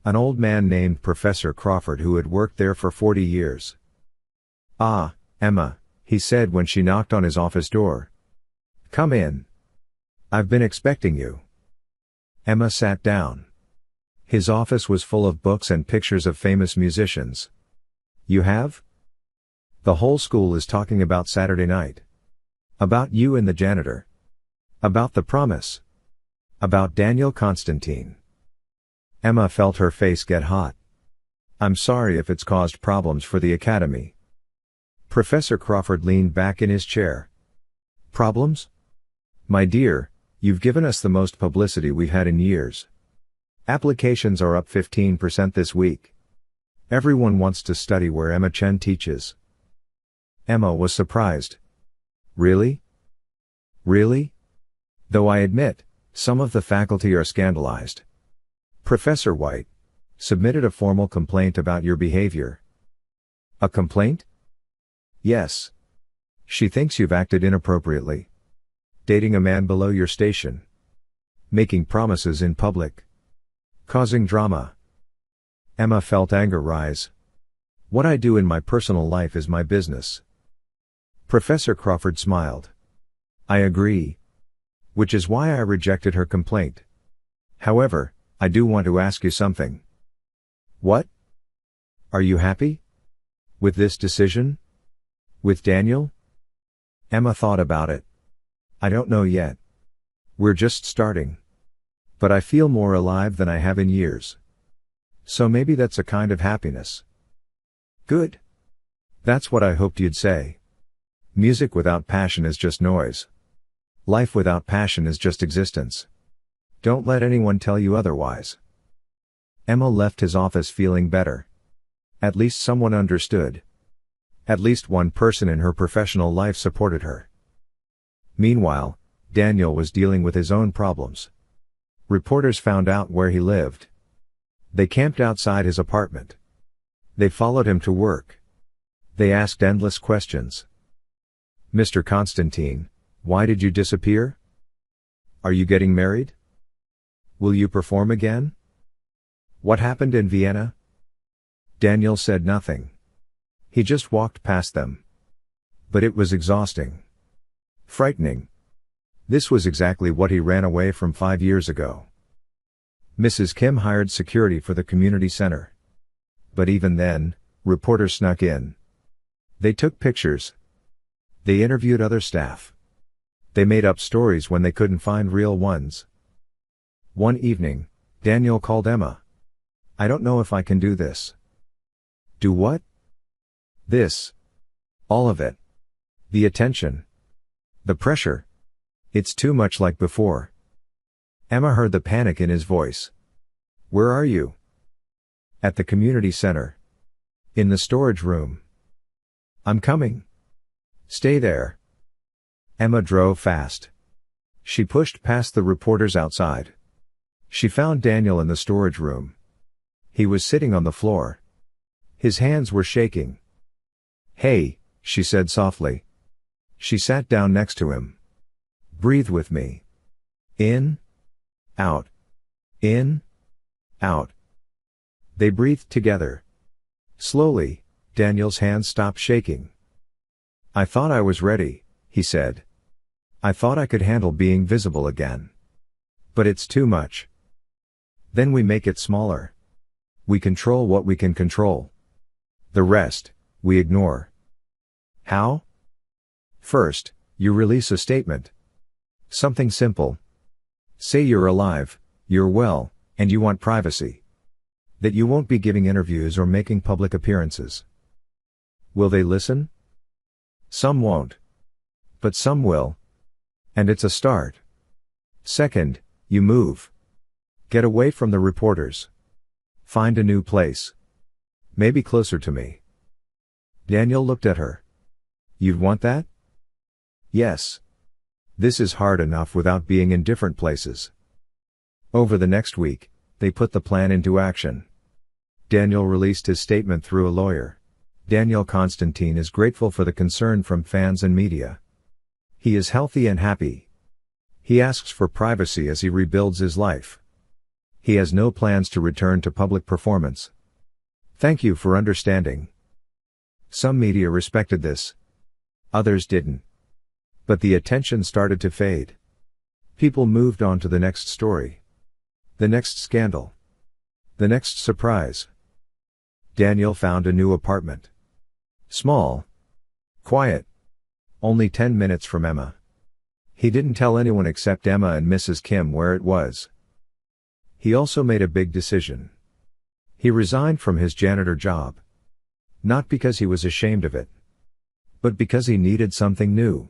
An old man named Professor Crawford who had worked there for 40 years. Ah, Emma, he said when she knocked on his office door. Come in. I've been expecting you. Emma sat down. His office was full of books and pictures of famous musicians. You have? The whole school is talking about Saturday night. About you and the janitor. About the promise. About Daniel Constantine. Emma felt her face get hot. I'm sorry if it's caused problems for the academy. Professor Crawford leaned back in his chair. Problems? My dear, you've given us the most publicity we've had in years. Applications are up 15% this week. Everyone wants to study where Emma Chen teaches. Emma was surprised. Really? Really? Though I admit, some of the faculty are scandalized. Professor White submitted a formal complaint about your behavior. A complaint? Yes. She thinks you've acted inappropriately. Dating a man below your station. Making promises in public. Causing drama. Emma felt anger rise. What I do in my personal life is my business. Professor Crawford smiled. I agree. Which is why I rejected her complaint. However, I do want to ask you something. What? Are you happy? With this decision? With Daniel? Emma thought about it. I don't know yet. We're just starting. But I feel more alive than I have in years. So maybe that's a kind of happiness. Good. That's what I hoped you'd say. Music without passion is just noise. Life without passion is just existence. Don't let anyone tell you otherwise. Emma left his office feeling better. At least someone understood. At least one person in her professional life supported her. Meanwhile, Daniel was dealing with his own problems. Reporters found out where he lived. They camped outside his apartment. They followed him to work. They asked endless questions. "Mr. Constantine, why did you disappear? Are you getting married? Will you perform again? What happened in Vienna?" Daniel said nothing. He just walked past them. But it was exhausting. Frightening. This was exactly what he ran away from 5 years ago. Mrs. Kim hired security for the community center. But even then, reporters snuck in. They took pictures. They interviewed other staff. They made up stories when they couldn't find real ones. One evening, Daniel called Emma. "I don't know if I can do this." "Do what?" "This. All of it. The attention. The pressure. It's too much like before." Emma heard the panic in his voice. "Where are you?" "At the community center. In the storage room." "I'm coming." "Stay there." Emma drove fast. She pushed past the reporters outside. She found Daniel in the storage room. He was sitting on the floor. His hands were shaking. "Hey," she said softly. She sat down next to him. "Breathe with me. In. Out. In. Out." They breathed together. Slowly, Daniel's hands stopped shaking. "I thought I was ready," he said. "I thought I could handle being visible again. But it's too much. Then we make it smaller. We control what we can control. The rest, we ignore." "How?" "First, you release a statement. Something simple. Say you're alive, you're well, and you want privacy. That you won't be giving interviews or making public appearances. Will they listen? Some won't. But some will. And it's a start. Second, you move. Get away from the reporters. Find a new place. Maybe closer to me." Daniel looked at her. "You'd want that?" "Yes. This is hard enough without being in different places." Over the next week, they put the plan into action. Daniel released his statement through a lawyer. Daniel Constantine is grateful for the concern from fans and media. He is healthy and happy. He asks for privacy as he rebuilds his life. He has no plans to return to public performance. Thank you for understanding. Some media respected this. Others didn't. But the attention started to fade. People moved on to the next story. The next scandal. The next surprise. Daniel found a new apartment. Small. Quiet. Only 10 minutes from Emma. He didn't tell anyone except Emma and Mrs. Kim where it was. He also made a big decision. He resigned from his janitor job. Not because he was ashamed of it. But because he needed something new.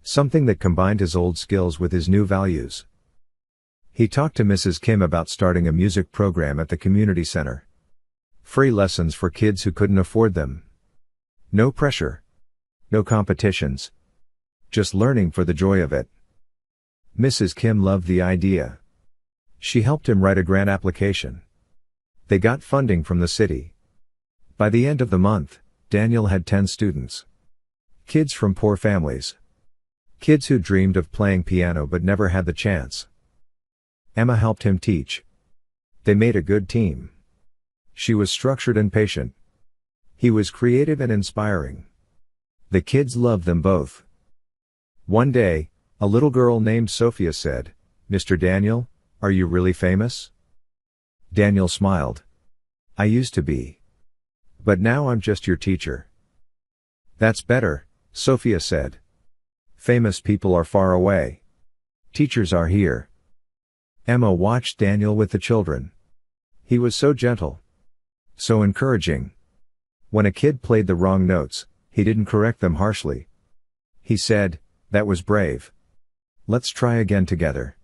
Something that combined his old skills with his new values. He talked to Mrs. Kim about starting a music program at the community center. Free lessons for kids who couldn't afford them. No pressure. No competitions. Just learning for the joy of it. Mrs. Kim loved the idea. She helped him write a grant application. They got funding from the city. By the end of the month, Daniel had 10 students. Kids from poor families. Kids who dreamed of playing piano but never had the chance. Emma helped him teach. They made a good team. She was structured and patient. He was creative and inspiring. The kids loved them both. One day, a little girl named Sophia said, "Mr. Daniel, are you really famous?" Daniel smiled. "I used to be. But now I'm just your teacher." "That's better," Sophia said. "Famous people are far away. Teachers are here." Emma watched Daniel with the children. He was so gentle. So encouraging. When a kid played the wrong notes, he didn't correct them harshly. He said, "That was brave. Let's try again together."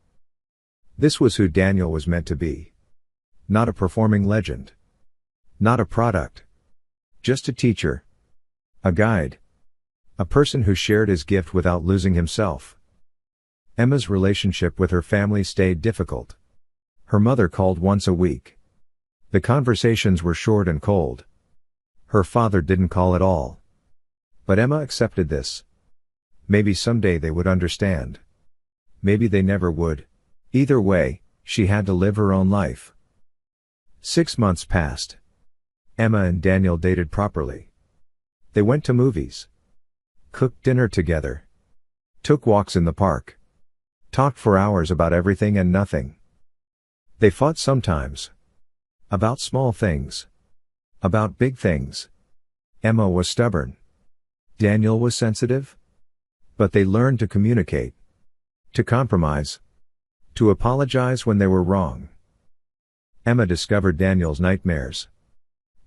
This was who Daniel was meant to be. Not a performing legend. Not a product. Just a teacher. A guide. A person who shared his gift without losing himself. Emma's relationship with her family stayed difficult. Her mother called once a week. The conversations were short and cold. Her father didn't call at all. But Emma accepted this. Maybe someday they would understand. Maybe they never would. Either way, she had to live her own life. 6 months passed. Emma and Daniel dated properly. They went to movies. Cooked dinner together. Took walks in the park. Talked for hours about everything and nothing. They fought sometimes. About small things. About big things. Emma was stubborn. Daniel was sensitive. But they learned to communicate. To compromise. To apologize when they were wrong. Emma discovered Daniel's nightmares.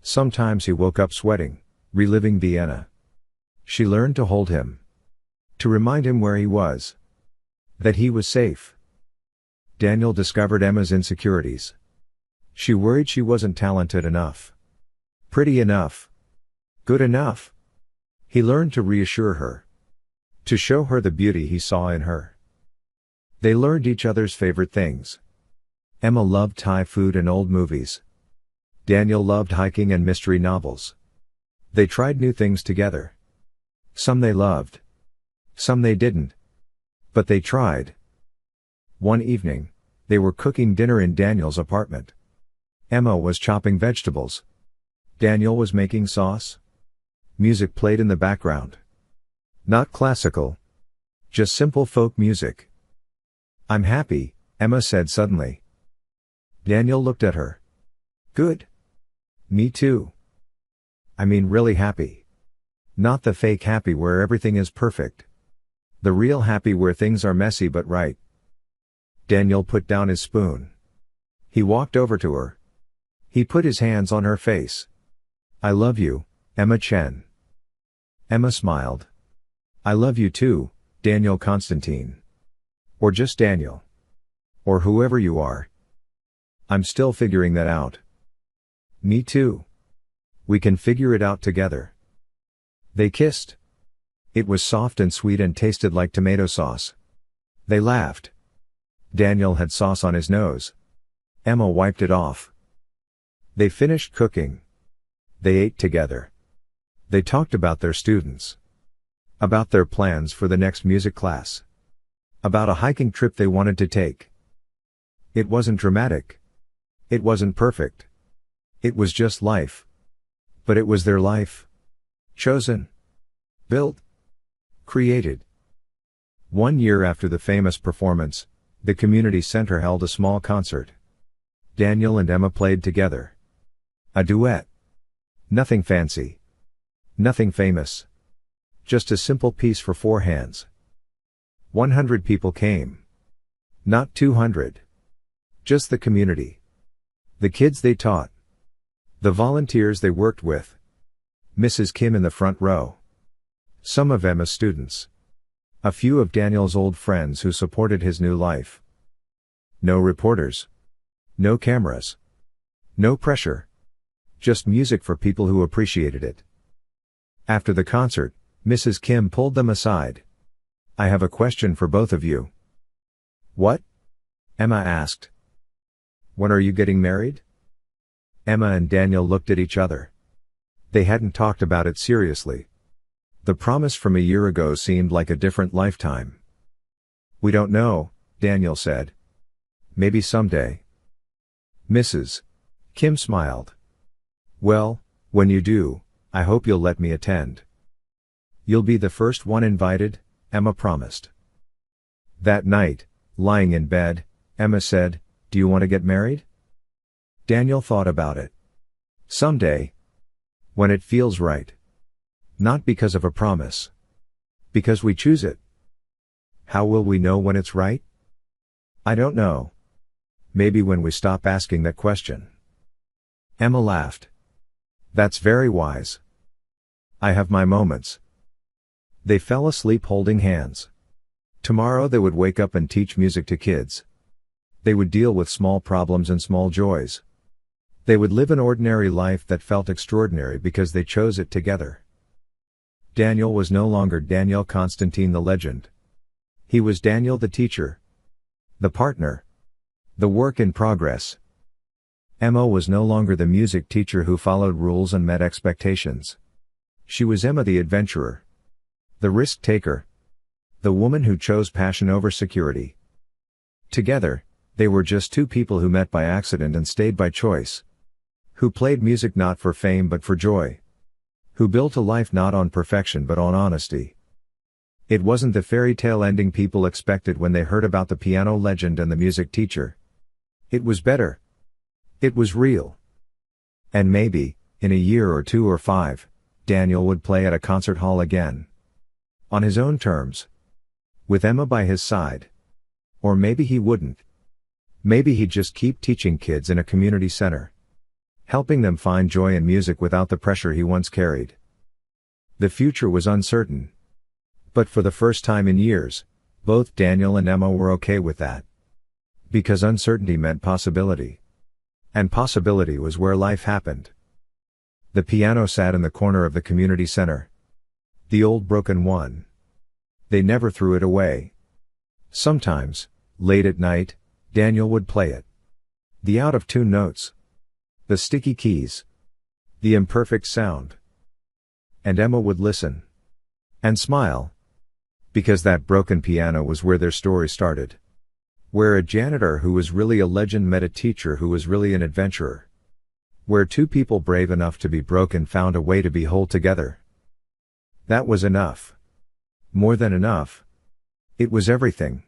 Sometimes he woke up sweating, reliving Vienna. She learned to hold him. To remind him where he was. That he was safe. Daniel discovered Emma's insecurities. She worried she wasn't talented enough. Pretty enough. Good enough. He learned to reassure her. To show her the beauty he saw in her. They learned each other's favorite things. Emma loved Thai food and old movies. Daniel loved hiking and mystery novels. They tried new things together. Some they loved. Some they didn't. But they tried. One evening, they were cooking dinner in Daniel's apartment. Emma was chopping vegetables. Daniel was making sauce. Music played in the background. Not classical. Just simple folk music. "I'm happy," Emma said suddenly. Daniel looked at her. "Good. Me too. I mean really happy. Not the fake happy where everything is perfect. The real happy where things are messy but right." Daniel put down his spoon. He walked over to her. He put his hands on her face. "I love you, Emma Chen." Emma smiled. "I love you too, Daniel Constantine. Or just Daniel. Or whoever you are. I'm still figuring that out." "Me too. We can figure it out together." They kissed. It was soft and sweet and tasted like tomato sauce. They laughed. Daniel had sauce on his nose. Emma wiped it off. They finished cooking. They ate together. They talked about their students. About their plans for the next music class. About a hiking trip they wanted to take. It wasn't dramatic. It wasn't perfect. It was just life. But it was their life. Chosen. Built. Created. 1 year after the famous performance, the community center held a small concert. Daniel and Emma played together. A duet. Nothing fancy. Nothing famous. Just a simple piece for 4 hands. 100 people came. Not 200. Just the community. The kids they taught. The volunteers they worked with. Mrs. Kim in the front row. Some of Emma's students. A few of Daniel's old friends who supported his new life. No reporters. No cameras. No pressure. Just music for people who appreciated it. After the concert, Mrs. Kim pulled them aside. "I have a question for both of you." "What?" Emma asked. "When are you getting married?" Emma and Daniel looked at each other. They hadn't talked about it seriously. The promise from a year ago seemed like a different lifetime. "We don't know," Daniel said. "Maybe someday." Mrs. Kim smiled. "Well, when you do, I hope you'll let me attend." "You'll be the first one invited," Emma promised. That night, lying in bed, Emma said, "Do you want to get married?" Daniel thought about it. "Someday. When it feels right. Not because of a promise. Because we choose it." "How will we know when it's right?" "I don't know. Maybe when we stop asking that question." Emma laughed. "That's very wise. I have my moments." They fell asleep holding hands. Tomorrow they would wake up and teach music to kids. They would deal with small problems and small joys. They would live an ordinary life that felt extraordinary because they chose it together. Daniel was no longer Daniel Constantine the legend. He was Daniel the teacher. The partner. The work in progress. Emma was no longer the music teacher who followed rules and met expectations. She was Emma the adventurer. The risk taker. The woman who chose passion over security. Together, they were just two people who met by accident and stayed by choice. Who played music not for fame but for joy. Who built a life not on perfection but on honesty. It wasn't the fairy tale ending people expected when they heard about the piano legend and the music teacher. It was better. It was real. And maybe, in a year or 2 or 5, Daniel would play at a concert hall again. On his own terms. With Emma by his side. Or maybe he wouldn't. Maybe he'd just keep teaching kids in a community center. Helping them find joy in music without the pressure he once carried. The future was uncertain. But for the first time in years, both Daniel and Emma were okay with that. Because uncertainty meant possibility. And possibility was where life happened. The piano sat in the corner of the community center. The old broken one. They never threw it away. Sometimes, late at night, Daniel would play it. The out-of-tune notes. The sticky keys. The imperfect sound. And Emma would listen. And smile. Because that broken piano was where their story started. Where a janitor who was really a legend met a teacher who was really an adventurer. Where two people brave enough to be broken found a way to be whole together. That was enough. More than enough. It was everything.